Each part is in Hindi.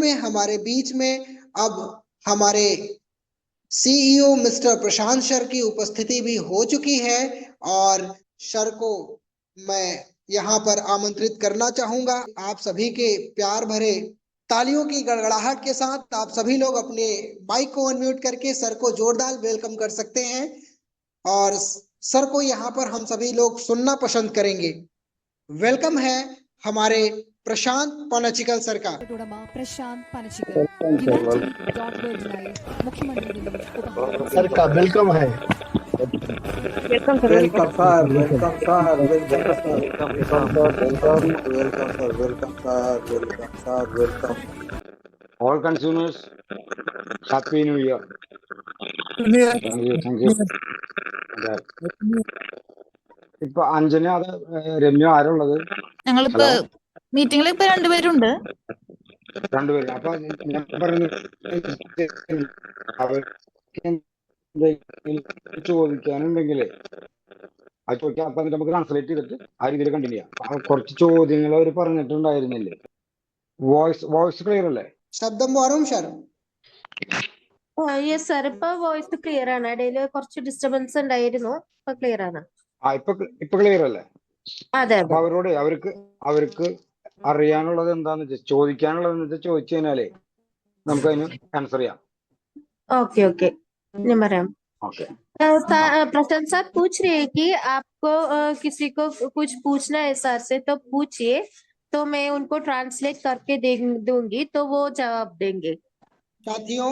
में हमारे बीच में अब हमारे सीईओ मिस्टर प्रशांत सर की उपस्थिति भी हो चुकी है और सर को मैं यहाँ पर आमंत्रित करना चाहूंगा। आप सभी के प्यार भरे तालियों की गड़गड़ाहट के साथ आप सभी लोग अपने माइक को अनम्यूट करके सर को जोरदार वेलकम कर सकते हैं और सर को यहाँ पर हम सभी लोग सुनना पसंद करेंगे। वेलकम है हमारे प्रशांत पनचिकल सर का। प्रशांत पनचिकल सर का वेलकम है। Welcome sir, welcome sir, welcome sir, welcome sir, welcome sir, welcome. All consumers, Happy New Year. Thank you. ഇപ്പൊ അഞ്ജന അത് രമ്യ ആരുള്ളത്? ഞങ്ങളിപ്പോ മീറ്റിംഗിൽ ഇപ്പൊ രണ്ടുപേരുണ്ട്. അപ്പൊ ഞാൻ പറഞ്ഞു ചോദിക്കാനുണ്ടെങ്കിലേ അത് ചോദിക്കാം. അപ്പൊ നമുക്ക് ട്രാൻസ്ലേറ്റ് ചെയ്തിട്ട് ആ രീതിയിൽ കണ്ടിന്യൂ ചെയ്യാം. കുറച്ച് ചോദ്യങ്ങൾ അവർ പറഞ്ഞിട്ടുണ്ടായിരുന്നില്ലേ? വോയിസ് ക്ലിയർ അല്ലേ? ശബ്ദം മാറും സർ. യെസ് സർ, ഇപ്പൊ വോയിസ് ക്ലിയർ ആണ്. ഇടയിൽ കുറച്ച് ഡിസ്റ്റർബൻസ് ഉണ്ടായിരുന്നു, ഇപ്പൊ ക്ലിയർ ആണ്. ഇപ്പൊ ക്ലിയർ അല്ലേ? അതെ. അപ്പൊ അവർക്ക് അറിയാനുള്ളത് എന്താന്ന് വെച്ചാൽ ചോദിക്കാനുള്ളതെന്ന് വെച്ചാൽ ചോദിച്ചു കഴിഞ്ഞാലേ നമുക്ക് അതിന് ആൻസർ ചെയ്യാം. ओके ओके, मैं പറയാം. प्रशांत सर पूछ रहे हैं कि आपको किसी को कुछ पूछना है सर से तो पूछिए, तो मैं उनको ट्रांसलेट करके दूंगी तो वो जवाब देंगे. साथियों,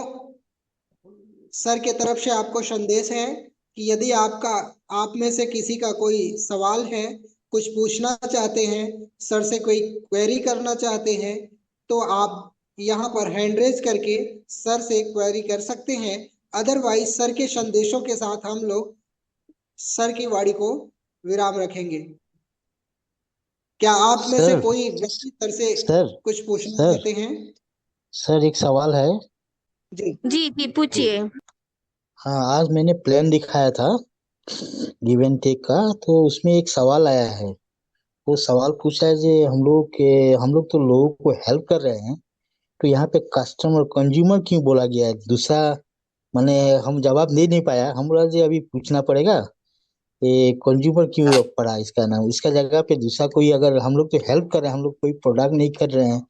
सर के तरफ से आपको संदेश है कि यदि आप में से किसी का कोई सवाल है, कुछ पूछना चाहते हैं, सर से कोई क्वेरी करना चाहते हैं, तो आप यहाँ पर हैंड रेज करके सर से क्वेरी कर सकते हैं. अदरवाइज सर के संदेशों के साथ हम लोग सर की वाणी को विराम रखेंगे. क्या आप में से कोई व्यक्ति सर से कुछ पूछना चाहते हैं? सर एक सवाल है. जी जी जी पूछिए. हाँ, आज मैंने प्लान दिखाया था गिव एंड टेक का, तो उसमें एक सवाल आया है. वो सवाल पूछा है कि हम लोग तो लोगों को हेल्प कर रहे हैं, तो यहाँ पे कस्टमर कंज्यूमर क्यों बोला गया है? दूसरा मैंने हम जवाब दे नहीं पाया. हम बोला जी अभी पूछना पड़ेगा ये कंज्यूमर क्यों पड़ा इसका नाम. इसका जगह पे दूसरा कोई, अगर हम लोग तो हेल्प कर रहे हैं, हम लोग कोई प्रोडक्ट नहीं कर रहे हैं,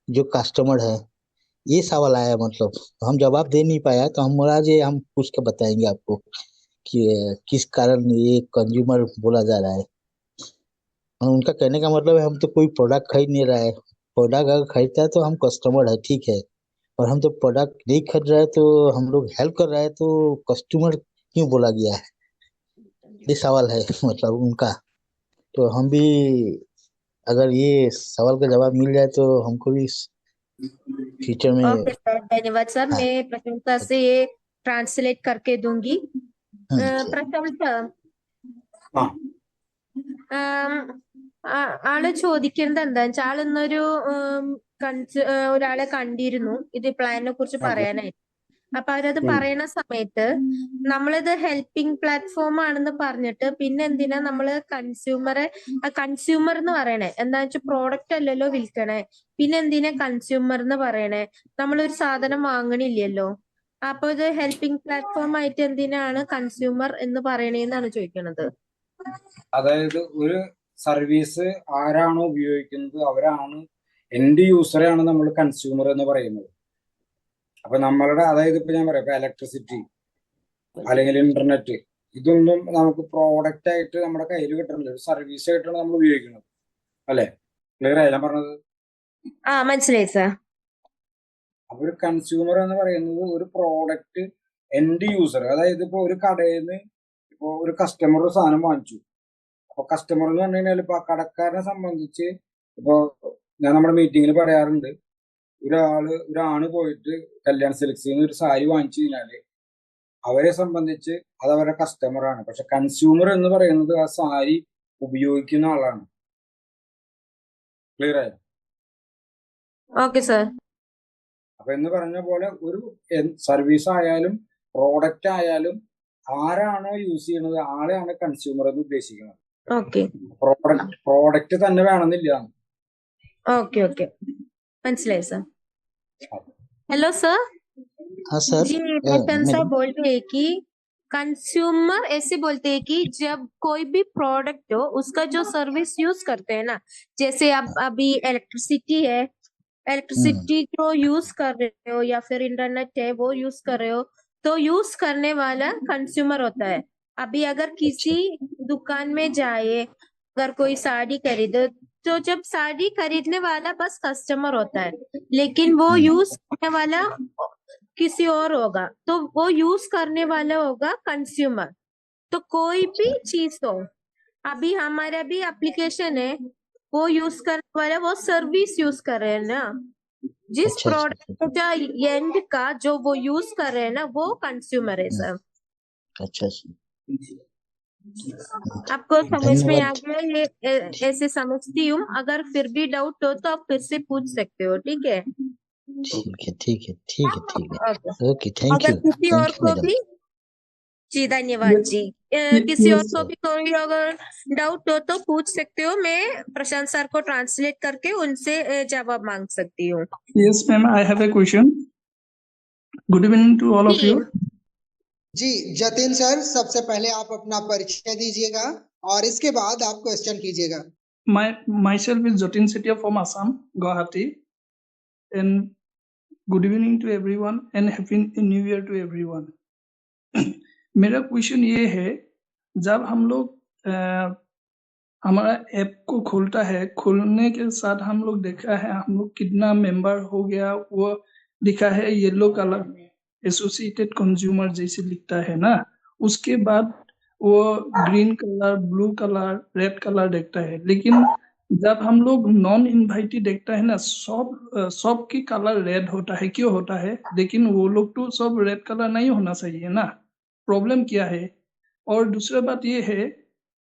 जो कस्टमर है, ये सवाल आया. मतलब हम जवाब दे नहीं पाया, तो हम बोला जी हम पूछ के बताएंगे आपको कि किस कारण ये कंज्यूमर बोला जा रहा है. उनका कहने का मतलब है हम तो कोई प्रोडक्ट खरीद नहीं रहा है. प्रोडक्ट अगर खरीदता है तो हम कस्टमर है, ठीक है, और हम तो प्रोडक्ट नहीं खरीद रहे हैं तो हम लोग हेल्प कर रहे हैं, तो कस्टमर क्यों बोला गया है? ये सवाल है मतलब उनका. तो हम भी अगर ये सवाल का जवाब मिल जाए तो हमको भी फ्यूचर में. ओके सर, धन्यवाद सर. मैं प्रशंसा से ये ट्रांसलेट करके दूंगी. प्रशंसा ആള് ചോദിക്കുന്നത് എന്താ വെച്ചാൽ ആളിന്നൊരു ഒരാളെ കണ്ടിരുന്നു ഇത് പ്ലാനിനെ കുറിച്ച് പറയാനായിട്ട്. അപ്പൊ അവരത് പറയുന്ന സമയത്ത് നമ്മളിത് ഹെൽപ്പിംഗ് പ്ലാറ്റ്ഫോം ആണെന്ന് പറഞ്ഞിട്ട് പിന്നെ എന്തിനാ നമ്മള് കൺസ്യൂമർ എന്ന് പറയണേ? എന്താ വെച്ചാൽ പ്രോഡക്റ്റ് അല്ലല്ലോ വിൽക്കണേ, പിന്നെ എന്തിനാ കൺസ്യൂമർ എന്ന് പറയണേ? നമ്മളൊരു സാധനം വാങ്ങണില്ലല്ലോ. അപ്പൊ ഇത് ഹെൽപ്പിംഗ് പ്ലാറ്റ്ഫോം ആയിട്ട് എന്തിനാണ് കൺസ്യൂമർ എന്ന് പറയണേന്നാണ് ചോദിക്കണത്. അതായത് ഒരു സർവീസ് ആരാണോ ഉപയോഗിക്കുന്നത് അവരാണ്, എൻഡ് യൂസറെയാണ് നമ്മൾ കൺസ്യൂമർ എന്ന് പറയുന്നത്. അപ്പൊ നമ്മളുടെ, അതായത് ഇപ്പൊ ഞാൻ പറയാം, ഇപ്പൊ ഇലക്ട്രിസിറ്റി അല്ലെങ്കിൽ ഇന്റർനെറ്റ്, ഇതൊന്നും നമുക്ക് പ്രോഡക്റ്റ് ആയിട്ട് നമ്മുടെ കയ്യിൽ കിട്ടുന്നില്ല, ഒരു സർവീസ് ആയിട്ടാണ് നമ്മൾ ഉപയോഗിക്കുന്നത്. അല്ലെ? ക്ലിയർ ആയി ഞാൻ പറഞ്ഞത്? മനസ്സിലായി സാർ. അപ്പൊ ഒരു കൺസ്യൂമർ എന്ന് പറയുന്നത് ഒരു പ്രോഡക്റ്റ് എൻഡ് യൂസർ, അതായത് ഇപ്പൊ ഒരു കടയിൽ നിന്ന് ഇപ്പൊ ഒരു കസ്റ്റമർ ഒരു സാധനം വാങ്ങിച്ചു. അപ്പൊ കസ്റ്റമർ എന്ന് പറഞ്ഞു കഴിഞ്ഞാൽ ഇപ്പൊ കടക്കാരനെ സംബന്ധിച്ച് ഇപ്പൊ ഞാൻ നമ്മുടെ മീറ്റിങ്ങിൽ പറയാറുണ്ട്, ഒരാണ് പോയിട്ട് കല്യാൺ സിൽക്സിൽ നിന്ന് ഒരു സാരി വാങ്ങിച്ചു കഴിഞ്ഞാല് അവരെ സംബന്ധിച്ച് അത് അവരുടെ കസ്റ്റമറാണ്. പക്ഷെ കൺസ്യൂമർ എന്ന് പറയുന്നത് ആ സാരി ഉപയോഗിക്കുന്ന ആളാണ്. ക്ലിയർ ആയോ? Okay sir. അപ്പൊ എന്ന് പറഞ്ഞ പോലെ ഒരു സർവീസ് ആയാലും പ്രോഡക്റ്റ് ആയാലും ആരാണോ യൂസ് ചെയ്യുന്നത് ആളെയാണ് കൺസ്യൂമർ എന്ന് ഉദ്ദേശിക്കുന്നത്. പ്രോഡക്റ്റ് തന്നെ വേണമെന്നില്ല. ഓക്കെ ഓക്കെ, മനസ്സിലായി സാർ. हेलो सर हाँ सर, जी, प्रशंसा मैडम। बोल रहे हैं कि कंज्यूमर ऐसे बोलते हैं कि जब कोई भी प्रोडक्ट हो उसका जो सर्विस यूज करते हैं ना, जैसे अब अभी इलेक्ट्रिसिटी है, इलेक्ट्रिसिटी जो यूज कर रहे हो या फिर इंटरनेट है वो यूज कर रहे हो, तो यूज करने वाला कंज्यूमर होता है। अभी अगर किसी दुकान में जाए, अगर कोई साड़ी खरीदे, तो जब साड़ी खरीदने वाला बस कस्टमर होता है, लेकिन वो यूज करने वाला किसी और होगा, तो वो यूज करने वाला होगा कंज्यूमर। तो कोई भी चीज हो, अभी हमारा भी एप्लीकेशन है, वो यूज करने वाला वो सर्विस यूज कर रहे हैं ना, जिस अच्छा अच्छा प्रोडक्ट का एंड का जो वो यूज कर रहे हैं ना, वो कंज्यूमर है सर। अच्छा अच्छा। आपको समझ में आ धन्यवाद। गया? ये ऐसे समझती हूँ, अगर फिर भी डाउट हो तो आप फिर से पूछ सकते हो, ठीक है? ठीक है ठीक है ठीक है ठीक है। ओके। ओके, थैंक अगर यू किसी और को मैडम। भी, जी धन्यवाद जी। किसी और को भी कोई अगर डाउट हो तो पूछ सकते हो, मैं प्रशांत सर को ट्रांसलेट करके उनसे जवाब मांग सकती हूँ। Yes, ma'am, I have a question. Good evening to all of जी you. जी जतिन सर, सबसे पहले आप अपना परिचय दीजिएगा और इसके बाद आप क्वेश्चन कीजिएगा। Myself is Jatin Setia from Assam, Guwahati. And good evening to everyone and happy new year to everyone. मेरा क्वेश्चन ये है, जब हम लोग हमारा ऐप को खोलता है, खोलने के साथ हम लोग देखा है हम लोग कितना मेंबर हो गया, वो लिखा है येलो कलर में, एसोसिएटेड कंज्यूमर जैसे लिखता है ना, उसके बाद वो green colour, blue colour, red colour देखता है। लेकिन जब हम लोग नॉन इनवाइटेड देखता है ना, सब की कलर रेड होता है, क्यों होता है? लेकिन वो लोग तो सब रेड कलर नहीं होना चाहिए ना, प्रॉब्लम क्या है? और दूसरा बात ये है,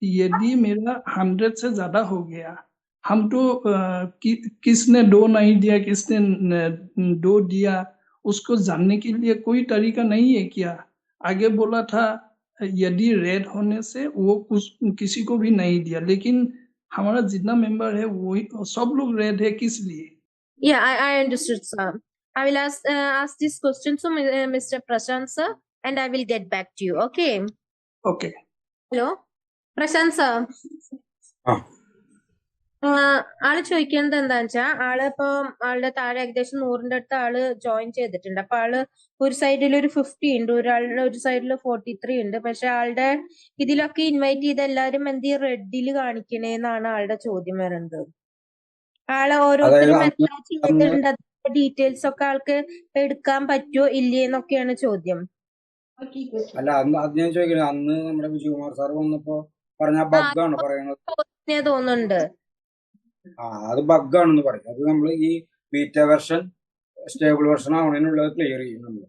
यदि मेरा 100 से ज्यादा हो गया, हम तो किसने दो नहीं दिया, किसने दो दिया, उसको जानने के लिए कोई तरीका नहीं है क्या? आगे बोला था यदि रेड होने से वो किसी को भी नहीं दिया, लेकिन हमारा जितना मेंबर है वही सब लोग रेड है, किस लिए? Yeah, I understood, sir. I will ask this question to Mr. Prashant sir, and I will get back to you. Okay. Okay. Hello, Prashant sir. ആള് ചോദിക്കുന്നത് എന്താന്ന് വെച്ചാ, ആളിപ്പോ ആളുടെ താഴെ ഏകദേശം 100ന്റെ അടുത്ത് ആള് ജോയിൻ ചെയ്തിട്ടുണ്ട്. അപ്പൊ ആള് ഒരു സൈഡിൽ ഒരു 50 ഉണ്ട്, ഒരാളുടെ ഒരു സൈഡിൽ 43 ഉണ്ട്. പക്ഷെ ആളുടെ ഇതിലൊക്കെ ഇൻവൈറ്റ് ചെയ്ത എല്ലാരും എന്ത് റെഡിൽ കാണിക്കണേന്നാണ് ആളുടെ ചോദ്യം വരുന്നത്. ആളെ ഓരോരുത്തരും എന്താ ചെയ്തിട്ടുണ്ട്, ഡീറ്റെയിൽസ് ഒക്കെ ആൾക്ക് എടുക്കാൻ പറ്റുമോ ഇല്ലേന്നൊക്കെയാണ് ചോദ്യം. അല്ല അത് ഞാൻ ചോദിക്കണേ, അന്ന് നമ്മുടെ വിജയകുമാർ സാർ വന്നപ്പോ പറഞ്ഞ ബഗ്ഗാണ് പറയണത് തോന്നുന്നുണ്ട്. അത് ബഗ്ഗാണെന്ന് പറയും. അത് നമ്മൾ ഈ ബീറ്റ വെർഷൻ സ്റ്റേബിൾ വെർഷൻ ആവണേനുള്ളത് ക്ലിയർ ചെയ്യും നമ്മൾ.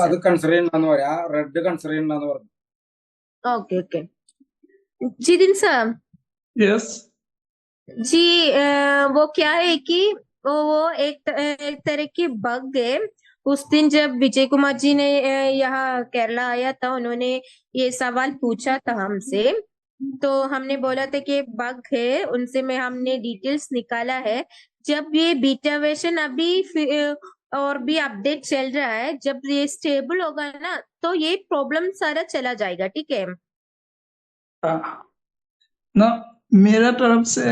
അത് കൺസിഡർ ചെയ്യണ്ടെന്ന് പറയാ, റെഡ് കൺസിഡർ ചെയ്യണ്ടെന്ന് പറഞ്ഞു. ഓക്കെ. जिदिन सर। Yes. जी, वो क्या है कि वो एक तरह की बग है। उस दिन जब विजय कुमार जी ने यहाँ केरला आया था, उन्होंने ये सवाल पूछा था हमसे, तो हमने बोला था कि बग है, उनसे में हमने डिटेल्स निकाला है। जब ये बीटा वर्जन अभी और भी अपडेट चल रहा है, जब ये स्टेबल होगा ना, तो ये प्रॉब्लम सारा चला जाएगा, ठीक है? ना मेरा तरफ से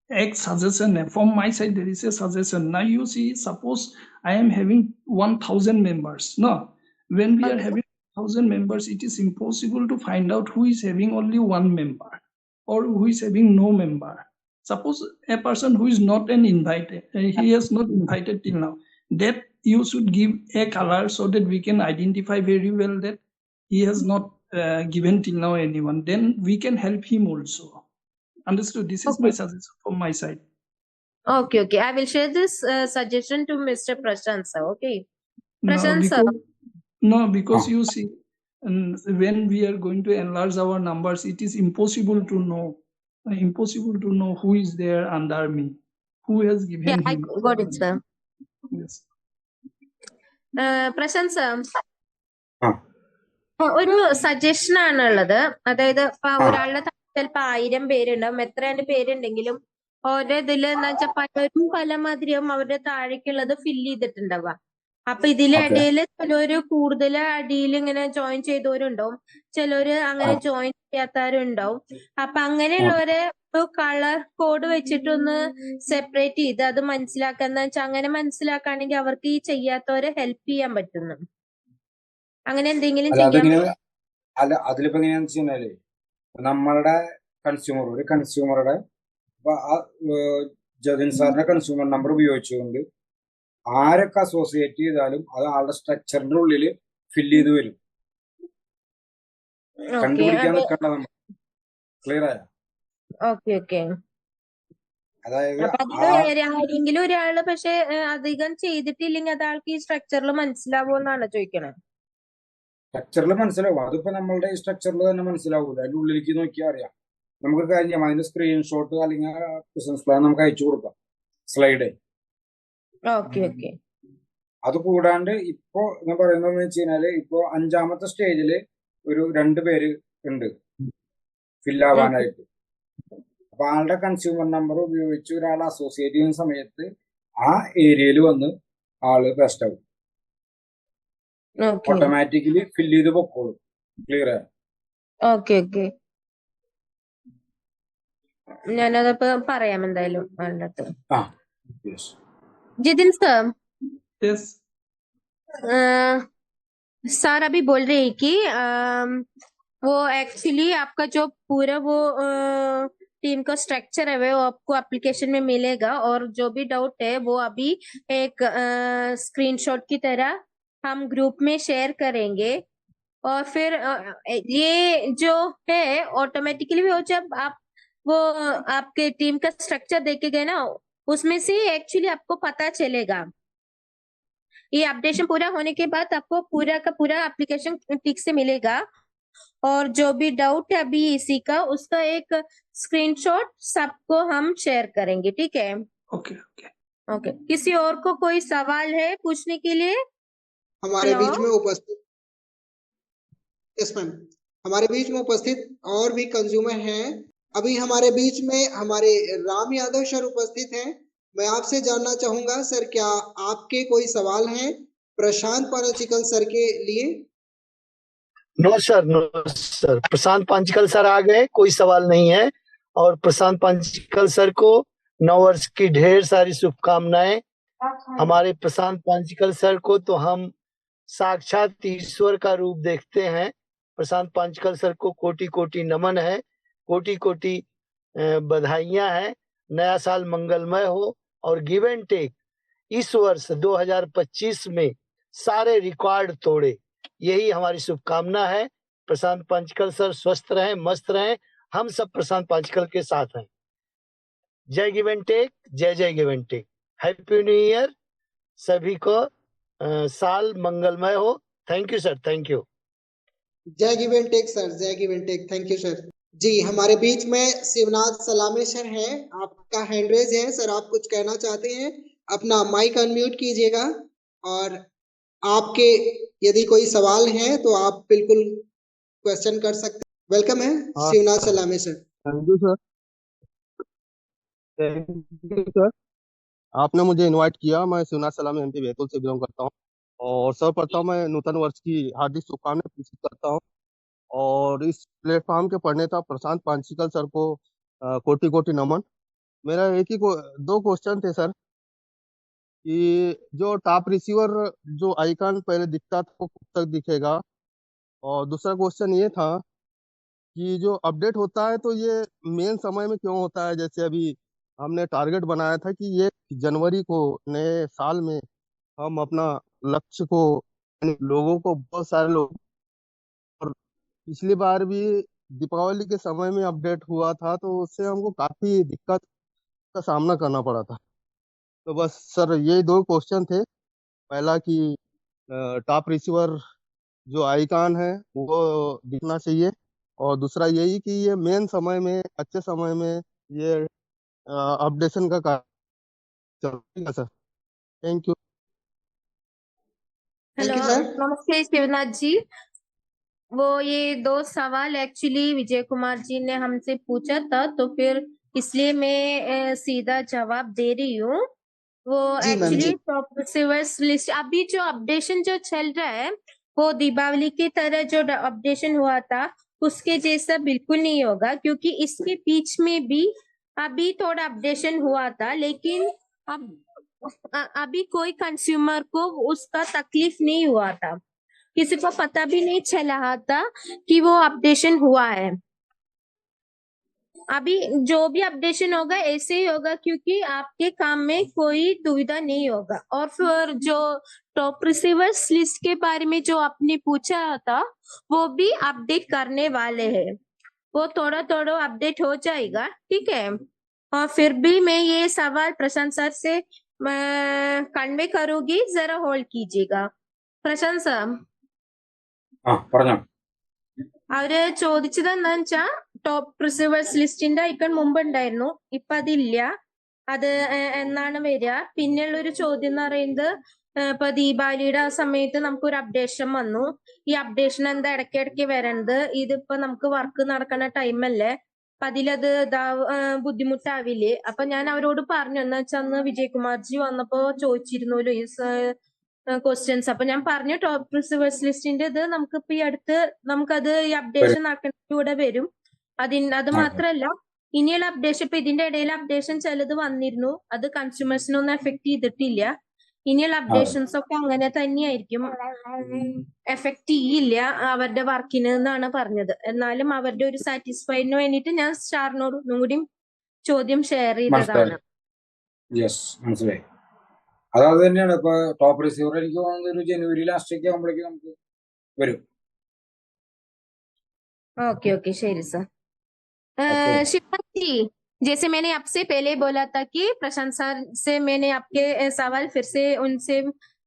एक सजेशन है, from my side there is a suggestion. Now you see, suppose I am having 1000 members. No, when we are having 1000 members, it is impossible to find out who is having only one member or who is having no member. Suppose a person who is not an invited, he has not invited till now, that you should give a color so that we can identify very well that he has not given till now anyone. Then we can help him also. Understood? This is my suggestion from my side. Okay. I will share this suggestion to Mr. Prashant sir. Okay. Prashant sir. No, because you see, when we are going to enlarge our numbers, it is impossible to know who is there under me, who has given him. I got it, sir. Yes. Prashant sir. ഒരു സജഷൻ ആണുള്ളത്. അതായത് ഒരാളുടെ ചിലപ്പോ 1000 പേരുണ്ടാവും, എത്ര പേരുണ്ടെങ്കിലും ഓരോ ഇതില് എന്ന് വെച്ചാൽ പലരും പല മാതിരിയാവും അവരുടെ താഴേക്കുള്ളത് ഫില്ല് ചെയ്തിട്ടുണ്ടാവുക. അപ്പൊ ഓക്കെ ഇതിലിടയില് ചിലര് കൂടുതൽ അടിയിൽ ഇങ്ങനെ ജോയിൻ ചെയ്തവരുണ്ടാവും, ചിലര് അങ്ങനെ ജോയിൻ ചെയ്യാത്തവരുണ്ടാവും. അപ്പൊ അങ്ങനെയുള്ളവരെ ഒരു കളർ കോഡ് വെച്ചിട്ടൊന്ന് സെപ്പറേറ്റ് ചെയ്ത് അത് മനസ്സിലാക്കാന്ന് വെച്ചാൽ അങ്ങനെ മനസ്സിലാക്കുകയാണെങ്കിൽ അവർക്ക് ഈ ചെയ്യാത്തവരെ ഹെൽപ്പ് ചെയ്യാൻ പറ്റുന്നു. അങ്ങനെ എന്തെങ്കിലും അല്ല ചെയ്യാൻ അതെങ്ങനെ അല്ല അതിലിപ്പോ എങ്ങനെയാന്ന് വെച്ച് കഴിഞ്ഞാല് നമ്മളുടെ ഒരു കൺസ്യൂമറുടെ ഇപ്പൊ ആ ജതിൻ സാറിന്റെ കൺസ്യൂമർ നമ്പർ ഉപയോഗിച്ചുകൊണ്ട് ആരൊക്കെ അസോസിയേറ്റ് ചെയ്താലും അത് ആളുടെ സ്ട്രക്ചറിന്റെ ഉള്ളിൽ ഫില്ല് ചെയ്ത് വരും. ഓക്കെ കണ്ടുപിടിക്കാൻ നിൽക്കണ്ട നമ്മൾ. ക്ലിയർ ആയ? Okay okay. അതായത് അപ്പൊ ആ അതില് ആരെങ്കിലും ഒരാള് പക്ഷെ അധികം ചെയ്തിട്ടില്ലെങ്കിൽ അത് ആൾക്ക് ഈ സ്ട്രക്ചറിൽ മനസ്സിലാവുമെന്നാണ് ചോദിക്കണത്. സ്ട്രക്ചറിൽ മനസ്സിലാവും. അതിപ്പോ നമ്മളുടെ ഈ സ്ട്രക്ചറിൽ തന്നെ മനസ്സിലാവൂല. അതിന്റെ ഉള്ളിലേക്ക് നോക്കിയാൽ അറിയാം. നമുക്ക് കാര്യം ചെയ്യാം, അതിന്റെ സ്ക്രീൻഷോട്ട് അല്ലെങ്കിൽ ബിസിനസ് പ്ലാൻ നമുക്ക് അയച്ചു കൊടുക്കാം, സ്ലൈഡ്. Okay okay. അത് കൂടാണ്ട് ഇപ്പോ ഞാൻ പറയുന്നത് വെച്ച് കഴിഞ്ഞാല് ഇപ്പോ 5ാമത്തെ സ്റ്റേജില് ഒരു 2 പേര് ഉണ്ട് ഫില്ലാവാനായിട്ട്. അപ്പൊ ആളുടെ കൺസ്യൂമർ നമ്പർ ഉപയോഗിച്ച് ഒരാൾ അസോസിയേറ്റ് ചെയ്യുന്ന സമയത്ത് ആ ഏരിയയിൽ വന്ന് ആള് ബെസ്റ്റ് ആവും. ഓക്കെ ഓട്ടോമാറ്റിക്കലി ഫില്ല് ചെയ്ത് പൊക്കോളും. ക്ലിയർ ആയോ? Okay okay. ഞാനതപ്പോ പറയാം എന്തായാലും വേണ്ടത്. ആ yes. Jitin sir, Yes. Sir अभी बोल रहे हैं कि वो एक्चुअली आपका जो पूरा वो टीम का स्ट्रक्चर है वो आपको एप्लीकेशन में मिलेगा, और जो भी डाउट है वो अभी एक स्क्रीनशॉट की तरह हम ग्रुप में शेयर करेंगे, और फिर ये जो है ऑटोमेटिकली वो जब आप वो आपके टीम का स्ट्रक्चर देखे गए ना, उसमें से एक्चुअली आपको पता चलेगा। ये अपडेशन पूरा होने के बाद आपको पूरा का पूरा एप्लीकेशन ठीक से मिलेगा, और जो भी डाउट है अभी इसी का उसका एक स्क्रीनशॉट सबको हम शेयर करेंगे, ठीक है? Okay. Okay. ओके. किसी और को कोई सवाल है पूछने के लिए? हमारे हेलो? बीच में उपस्थित, यस मैम, हमारे बीच में उपस्थित और भी कंज्यूमर हैं। अभी हमारे बीच में हमारे राम यादव सर उपस्थित हैं। मैं आपसे जानना चाहूंगा सर, क्या आपके कोई सवाल हैं प्रशांत पानाचिकल सर के लिए? नो सर, प्रशांत पांचिकल सर आ गए, कोई सवाल नहीं है। और प्रशांत पांचिकल सर को नववर्ष की ढेर सारी शुभकामनाएं। हमारे प्रशांत पांचिकल सर को तो हम साक्षात ईश्वर का रूप देखते हैं। प्रशांत पांचिकल सर को कोटि कोटि नमन है, कोटि कोटि बधाइयां हैं। नया साल मंगलमय हो और गिव एंड टेक इस वर्ष 2025 में सारे रिकॉर्ड तोड़े, यही हमारी शुभकामना है। प्रशांत पांचिकल सर स्वस्थ रहें, मस्त रहें, हम सब प्रशांत पांचिकल के साथ हैं। जय गिव एंड टेक, जय जय give and take. Happy new year सभी को, साल मंगलमय हो। Thank you sir, thank you. जय गिव एंड टेक सर, जय give and take, thank you sir. जी, हमारे बीच में शिवनाथ सलामे सर हैं, आपका हैंड रेज है सर, आप कुछ कहना चाहते हैं? अपना माइक अनम्यूट कीजिएगा, और आपके यदि कोई सवाल है तो आप बिल्कुल क्वेश्चन कर सकते हैं। वेलकम है Shivnath Salame sir. Thank you sir, thank you sir. आपने मुझे इनवाइट किया। मैं शिवनाथ सलामी एमपी बैतूल से बिलोंग करता हूँ, और सर्वप्रथम मैं नूतन वर्ष की हार्दिक शुभकामनाएं प्रेषित करता हूँ। और इस प्लेटफॉर्म के प्रणेता प्रशांत पांचिकल सर को कोटि कोटि नमन। मेरा दो क्वेश्चन थे सर, कि जो टॉप रिसीवर जो आइकन पहले दिखता था वो कब तक दिखेगा, और दूसरा क्वेश्चन ये था कि जो अपडेट होता है तो ये मेन समय में क्यों होता है। जैसे अभी हमने टारगेट बनाया था कि ये जनवरी को नए साल में हम अपना लक्ष्य को, यानी लोगों को, बहुत सारे लोग, और पिछली बार भी दीपावली के समय में अपडेट हुआ था तो उससे हमको काफी दिक्कत का सामना करना पड़ा था। तो बस सर ये दो क्वेश्चन थे। पहला कि टॉप रिसीवर जो आइकन है वो दिखना चाहिए, और दूसरा यही कि ये मेन समय में, अच्छे समय में ये अपडेशन का कार्य चलेगा sir. Thank you. Thank hello, you sir. नमस्ते शिवनाथ जी। वो ये दो सवाल एक्चुअली विजय कुमार जी ने हमसे पूछा था, तो फिर इसलिए मैं सीधा जवाब दे रही हूँ। वो जी मैम एक्चुअली जी। टॉप रिसीवर्स लिस्ट अभी जो अपडेशन जो चल रहा है वो दीपावली की तरह जो अपडेशन हुआ था उसके जैसा बिल्कुल नहीं होगा, क्योंकि इसके बीच में भी अभी थोड़ा अपडेशन हुआ था, लेकिन अब अभी कोई कंज्यूमर को उसका तकलीफ नहीं हुआ था, किसी को पता भी नहीं चला था कि वो अपडेशन हुआ है। अभी जो भी अपडेशन होगा ऐसे ही होगा, क्योंकि आपके काम में कोई दुविधा नहीं होगा। और फिर जो टॉप रिसीवर्स लिस्ट के बारे में जो आपने पूछा था वो भी अपडेट करने वाले हैं, वो थोड़ा थोड़ा अपडेट हो जाएगा, ठीक है। और फिर भी मैं ये सवाल प्रशांत सर से कन्वे करूंगी, जरा होल्ड कीजिएगा। प्रशांत सर, ആ പറഞ്ഞോ. അവര് ചോദിച്ചത് എന്താന്ന് വെച്ചാ ടോപ്പ് റിസീവേഴ്സ് ലിസ്റ്റിന്റെ ഐക്കൺ മുമ്പ് ഉണ്ടായിരുന്നു, ഇപ്പൊ അതില്ല, അത് എന്നാണ് വരിക. പിന്നെയുള്ള ഒരു ചോദ്യം എന്ന് പറയുന്നത് ഇപ്പൊ ദീപാവലിയുടെ ആ സമയത്ത് നമുക്കൊരു അപ്ഡേഷൻ വന്നു, ഈ അപ്ഡേഷൻ എന്താ ഇടയ്ക്കിടയ്ക്ക് വരേണ്ടത്, ഇതിപ്പോ നമുക്ക് വർക്ക് നടക്കുന്ന ടൈമല്ലേ, അപ്പൊ അതിലത് ബുദ്ധിമുട്ടാവില്ലേ. അപ്പൊ ഞാൻ അവരോട് പറഞ്ഞു, എന്താ വെച്ചാൽ അന്ന് വിജയകുമാർജി വന്നപ്പോ ചോദിച്ചിരുന്നല്ലോ ഈ ക്വസ്റ്റ്യൻസ്. അപ്പൊ ഞാൻ പറഞ്ഞു ടോപ്പ് റിസീവേഴ്സ് ലിസ്റ്റിന്റെ ഇത് നമുക്കിപ്പോ ഈ അടുത്ത് നമുക്കത് ഈ അപ്ഡേഷൻ ആക്കേണ്ടൂടെ വരും. അത് മാത്രല്ല ഇനിയുള്ള അപ്ഡേഷൻ, ഇപ്പൊ ഇതിന്റെ ഇടയിൽ അപ്ഡേഷൻ ചിലത് വന്നിരുന്നു, അത് കൺസ്യൂമേഴ്സിനൊന്നും എഫക്ട് ചെയ്തിട്ടില്ല. ഇനിയുള്ള അപ്ഡേഷൻസ് ഒക്കെ അങ്ങനെ തന്നെയായിരിക്കും, എഫക്ട് ചെയ്യില്ല അവരുടെ വർക്കിന് എന്നാണ് പറഞ്ഞത്. എന്നാലും അവരുടെ ഒരു സാറ്റിസ്ഫൈഡിന് വേണ്ടിയിട്ട് ഞാൻ സ്റ്റാറിനോട് ഒന്നും കൂടി ചോദ്യം ഷെയർ ചെയ്തതാണ്. യെസ്, മനസ്സിലായി. അത് തന്നെയാണ് ഇപ്പൊ ടോപ്പ് റിസീവർ എനിക്ക് തോന്നുന്നത് ഒരു ജനുവരി ലാസ്റ്റ് ഒക്കെ ആകുമ്പോഴേക്കും നമുക്ക് വരും. ओके ओके शेरी सर। शिवराज जी, जैसे मैंने आपसे पहले बोला था कि प्रशांत सर से मैंने आपके सवाल फिर से उनसे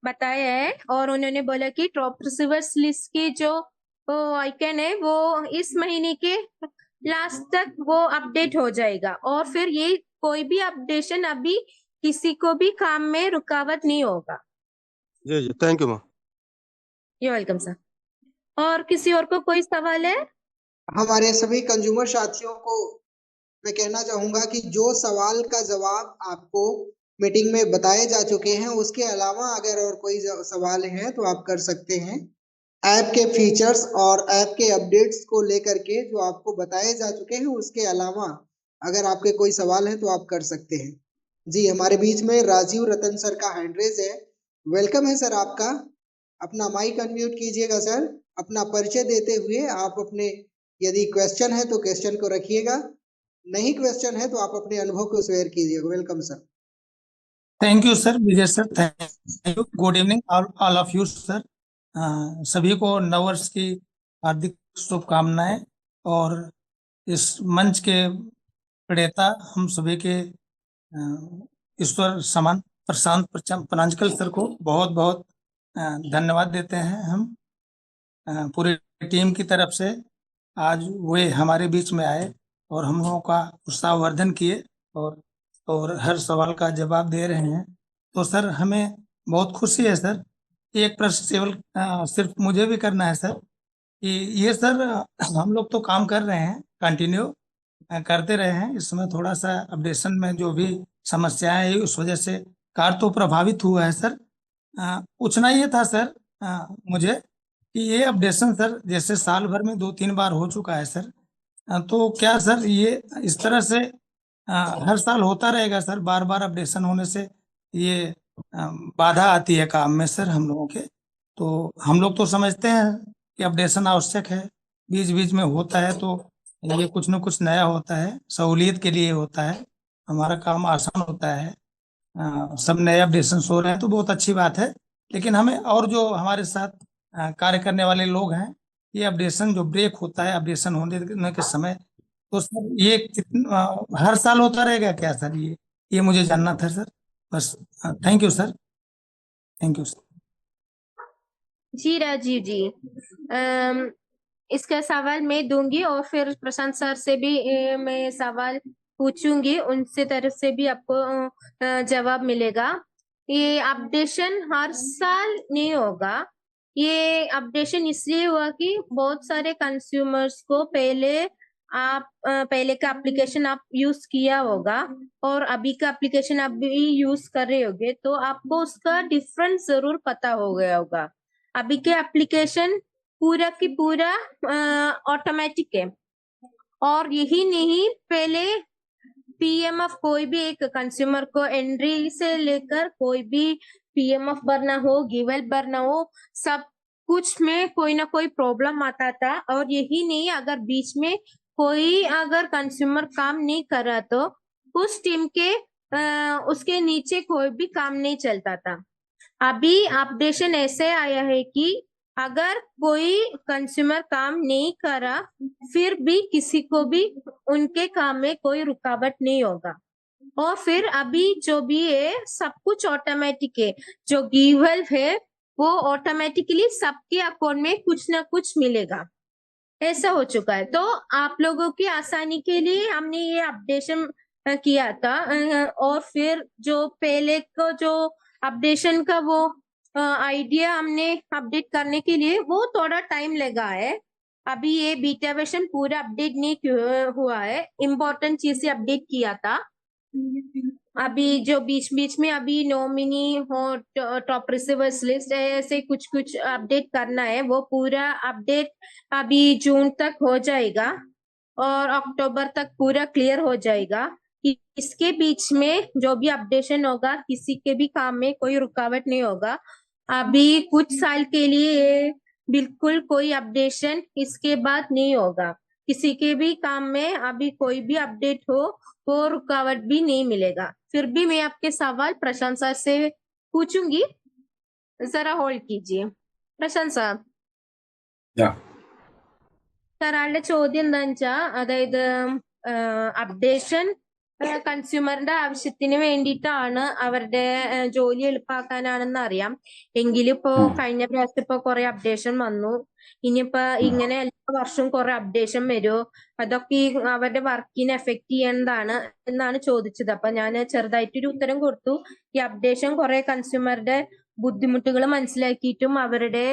बताया है, और उन्होंने बोला कि टॉप रिसीवर्स लिस्ट की जो आइकन है वो इस महीने के लास्ट तक वो अपडेट हो जाएगा, और फिर ये कोई भी अपडेशन अभी किसी को भी काम में रुकावट नहीं होगा। जी जी, thank you ma'am. You welcome sir. और किसी और को कोई सवाल है? हमारे सभी कंज्यूमर साथियों को मैं कहना चाहूंगा कि जो सवाल का जवाब आपको मीटिंग में बताए जा चुके हैं उसके अलावा अगर और कोई सवाल है तो आप कर सकते हैं। ऐप के फीचर्स और ऐप के अपडेट्स को लेकर के जो आपको बताए जा चुके हैं उसके अलावा अगर आपके कोई सवाल है तो आप कर सकते हैं। जी, हमारे बीच में राजीव रतन सर का हैंड रेज है। वेलकम है सर आपका। अपना माइक अनम्यूट कीजिएगा सर, अपना परिचय देते हुए आप अपने, यदि क्वेश्चन है तो क्वेश्चन को रखिएगा, नहीं क्वेश्चन है तो आप अपने अनुभव को शेयर कीजिएगा। Welcome sir. Thank you sir, Vijay sir, thank you. Good evening all of you sir. सभी को नववर्ष की हार्दिक शुभकामनाएं, और इस मंच के प्रणेता हम सभी के ईश्वर समान प्रशांत परांजकल सर को बहुत बहुत धन्यवाद देते हैं हम पूरी टीम की तरफ से। आज वे हमारे बीच में आए और हम लोगों का उत्साहवर्धन किए और हर सवाल का जवाब दे रहे हैं। तो सर हमें बहुत खुशी है सर। एक प्रश्न केवल सिर्फ मुझे भी करना है सर कि ये सर हम लोग तो काम कर रहे हैं, कंटिन्यू करते रहे हैं, इसमें थोड़ा सा अपडेशन में जो भी समस्याएं है उस वजह से कार्य तो प्रभावित हुआ है सर। पूछना ये था सर मुझे कि ये अपडेशन सर जैसे साल भर में 2-3 बार हो चुका है सर, तो क्या सर ये इस तरह से हर साल होता रहेगा सर? बार बार अपडेशन होने से ये बाधा आती है काम में सर हम लोगों के। तो हम लोग तो समझते हैं कि अपडेशन आवश्यक है, बीच बीच में होता है तो ये कुछ न कुछ नया होता है, सहूलियत के लिए होता है, हमारा काम आसान होता है। सब नए अपडेशन हो रहे हैं तो बहुत अच्छी बात है, लेकिन हमें और जो हमारे साथ कार्य करने वाले लोग हैं, ये अपडेशन जो ब्रेक होता है अपडेशन होने के समय, तो सर ये हर साल होता रहेगा क्या सर? ये मुझे जानना था सर, बस। Thank you sir, thank you sir. जी राजीव जी, इसका सवाल मैं दूंगी और फिर प्रशांत सर से भी मैं सवाल पूछूंगी, उनसे तरफ से भी आपको जवाब मिलेगा। ये अपडेशन हर साल नहीं होगा, ये अपडेशन इसलिए हुआ कि बहुत सारे कंज्यूमर्स को पहले आप पहले का एप्लीकेशन आप यूज किया होगा और अभी का एप्लीकेशन आप भी यूज कर रहे होगे, तो आपको उसका डिफरेंस जरूर पता हो गया होगा। अभी के एप्लीकेशन पूरा की पूरा ऑटोमेटिक है, और यही नहीं, पहले पीएमएफ कोई भी एक कंज्यूमर को एंट्री से लेकर कोई भी पीएमएफ भरना हो, गिवेल भरना हो, सब कुछ में कोई ना कोई प्रॉब्लम आता था। और यही नहीं, अगर बीच में कोई अगर कंज्यूमर काम नहीं कर रहा तो उस टीम के उसके नीचे कोई भी काम नहीं चलता था। अभी अपडेशन ऐसे आया है कि अगर कोई कंज्यूमर काम नहीं करा, फिर भी किसी को भी उनके काम में कोई रुकावट नहीं होगा। और फिर अभी जो भी है सब कुछ ऑटोमेटिक है, जो गिव है वो ऑटोमेटिकली सबके अकाउंट में कुछ ना कुछ मिलेगा, ऐसा हो चुका है। तो आप लोगों की आसानी के लिए हमने ये अपडेशन किया था। और फिर जो पहले को जो अपडेशन का वो आइडिया हमने अपडेट करने के लिए वो थोड़ा टाइम लगा है। अभी ये बीटा वर्जन पूरा अपडेट नहीं हुआ है, इम्पोर्टेंट चीजें अपडेट किया था। अभी जो बीच बीच में अभी नॉमिनी और टॉप रिसीवर्स लिस्ट ऐसे कुछ कुछ अपडेट करना है, वो पूरा अपडेट अभी जून तक हो जाएगा और अक्टूबर तक पूरा क्लियर हो जाएगा। इसके बीच में जो भी अपडेशन होगा किसी के भी काम में कोई रुकावट नहीं होगा। अभी कुछ साल के लिए बिल्कुल कोई अपडेशन इसके बाद नहीं होगा, किसी के भी काम में अभी कोई भी अपडेट हो वो रुकावट भी नहीं मिलेगा। फिर भी मैं आपके सवाल प्रशांत सर से पूछूंगी, जरा होल्ड कीजिए। പ്രശാന്ത് സാർ, സാറാളുടെ ചോദ്യം എന്താന്ന് വെച്ചാ, അതായത് അപ്ഡേഷൻ കൺസ്യൂമറിന്റെ ആവശ്യത്തിന് വേണ്ടിയിട്ടാണ്, അവരുടെ ജോലി എളുപ്പാക്കാനാണെന്ന് അറിയാം. എങ്കിലും ഇപ്പോ കഴിഞ്ഞ പ്രാവശ്യം ഇപ്പൊ കുറെ അപ്ഡേഷൻ വന്നു, ഇനിയിപ്പോ ഇങ്ങനെ എല്ലാ വർഷവും കുറെ അപ്ഡേഷൻ വരുമോ, അതൊക്കെ ഈ അവരുടെ വർക്കിനെ എഫക്ട് ചെയ്യേണ്ടതാണ് എന്നാണ് ചോദിച്ചത്. അപ്പൊ ഞാൻ ചെറുതായിട്ടൊരു ഉത്തരം കൊടുത്തു. ഈ അപ്ഡേഷൻ കുറെ കൺസ്യൂമറുടെ ബുദ്ധിമുട്ടുകൾ മനസ്സിലാക്കിയിട്ടും അവരുടെ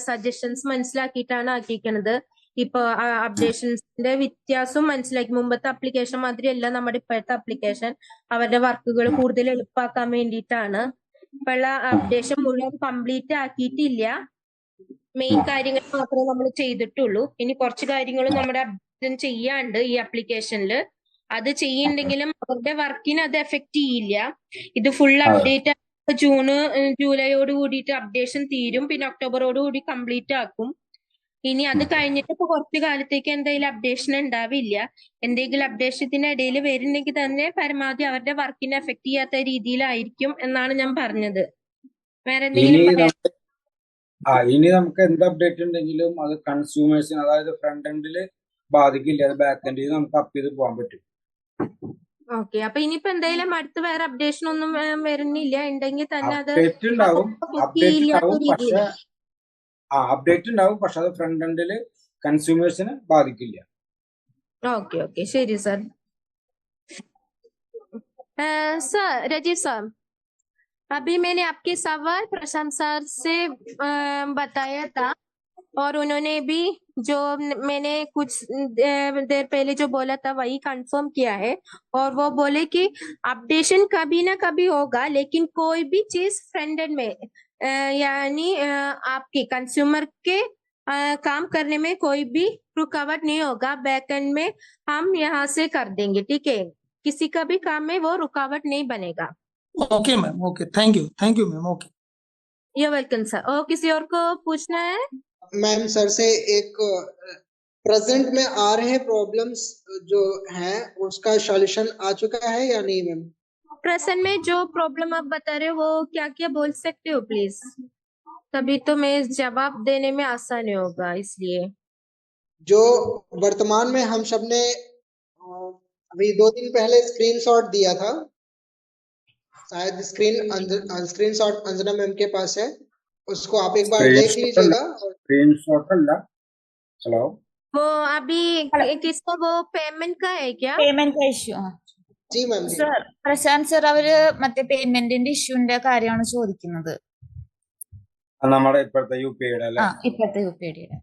സജഷൻസ് മനസ്സിലാക്കിയിട്ടാണ് ആക്കിയിരിക്കുന്നത്. ഇപ്പൊ അപ്ഡേഷൻസിന്റെ വ്യത്യാസം മനസ്സിലാക്കി. മുമ്പത്തെ ആപ്ലിക്കേഷൻ മാതിരിയല്ല നമ്മുടെ ഇപ്പോഴത്തെ ആപ്ലിക്കേഷൻ, അവരുടെ വർക്കുകൾ കൂടുതൽ എളുപ്പമാക്കാൻ വേണ്ടിയിട്ടാണ്. ഇപ്പോഴുള്ള അപ്ഡേഷൻ മുഴുവൻ കംപ്ലീറ്റ് ആക്കിയിട്ടില്ല, മെയിൻ കാര്യങ്ങൾ മാത്രമേ നമ്മൾ ചെയ്തിട്ടുള്ളൂ. ഇനി കുറച്ച് കാര്യങ്ങൾ നമ്മുടെ അപ്ഡേഷൻ ചെയ്യാണ്ട് ഈ ആപ്ലിക്കേഷനിൽ. അത് ചെയ്യുന്നുണ്ടെങ്കിലും അവരുടെ വർക്കിന് അത് എഫക്ട് ചെയ്യില്ല. ഇത് ഫുൾ അപ്ഡേറ്റ് ജൂലൈയോട് കൂടിയിട്ട് അപ്ഡേഷൻ തീരും, പിന്നെ ഒക്ടോബറോട് കൂടി കംപ്ലീറ്റ് ആക്കും. ഇനി അത് കഴിഞ്ഞിട്ട് ഇപ്പൊ കുറച്ചു കാലത്തേക്ക് എന്തെങ്കിലും അപ്ഡേഷൻ ഉണ്ടാവില്ല. എന്തെങ്കിലും അപ്ഡേഷത്തിന്റെ ഇടയിൽ വരുന്നെങ്കിൽ തന്നെ പരമാവധി അവരുടെ വർക്കിനെ എഫക്ട് ചെയ്യാത്ത രീതിയിലായിരിക്കും എന്നാണ് ഞാൻ പറഞ്ഞത്. വേറെ എന്തെങ്കിലും ഇനി നമുക്ക് എന്ത് അപ്ഡേറ്റ് ഉണ്ടെങ്കിലും അത് കൺസ്യൂമേഴ്സിന്, അതായത് ഫ്രണ്ട് എൻഡില് ബാധിക്കില്ല, അത് ബാക്ക് എൻഡിൽ നമുക്ക് അപ്പ് ചെയ്ത് പോകാൻ പറ്റും. ഓക്കെ, അപ്പൊ ഇനിയിപ്പോ എന്തായാലും അടുത്ത് വേറെ അപ്ഡേഷൻ ഒന്നും വരുന്നില്ല, ഉണ്ടെങ്കിൽ തന്നെ അത് അപ്ഡേറ്റ് ഉണ്ടാവും, അപ്ഡേറ്റ് ഉണ്ടാവും, പക്ഷെ അത് ഫ്രണ്ട് എൻഡില് കൺസ്യൂമേഴ്സിന് ബാധിക്കില്ല. ഓക്കെ ഓക്കെ, ശരി സർ. सर राजीव सर, अभी मैंने आपके सवाल प्रशांत सर से बताया था, और उन्होंने भी जो मैंने कुछ देर पहले जो बोला था वही कंफर्म किया है। और वो बोले कि अपडेशन कभी ना कभी होगा, लेकिन कोई भी चीज फ्रंट एंड में यानी आपके कंज्यूमर के काम करने में कोई भी रुकावट नहीं होगा। बैक एंड में हम यहाँ से कर देंगे, ठीक है, किसी का भी काम में वो रुकावट नहीं बनेगा। Okay ma'am, okay, thank you ma'am, okay, you welcome sir. और किसी और को पूछना है? मैम सर से एक प्रेजेंट में आ रहे प्रॉब्लम्स जो हैं उसका सॉल्यूशन आ चुका है या नहीं मैम? प्रेजेंट में जो प्रॉब्लम आप बता रहे हो वो क्या क्या बोल सकते हो प्लीज? तभी तो मैं जवाब देने में आसान होगा। इसलिए जो वर्तमान में हम सबने अभी 2 दिन पहले स्क्रीनशॉट दिया था, शायद स्क्रीनशॉट अंजना मैम के पास है, उसको आप एक बार देख लीजिएगा। स्क्रीनशॉट चलाओ। वो अभी किसका, वो पेमेंट का है क्या? Payment issue. जी मैम। സർ, പ്രശാന്ത് സർ അവര് മറ്റേ പേയ്മെന്റിന്റെ ഇഷ്യൂന്റെ കാര്യമാണ് ചോദിക്കുന്നത്. നമ്മുടെ ഇപ്പോഴത്തെ UPIയുടെ അല്ലേ? ഇപ്പോഴത്തെ UPIയുടെ.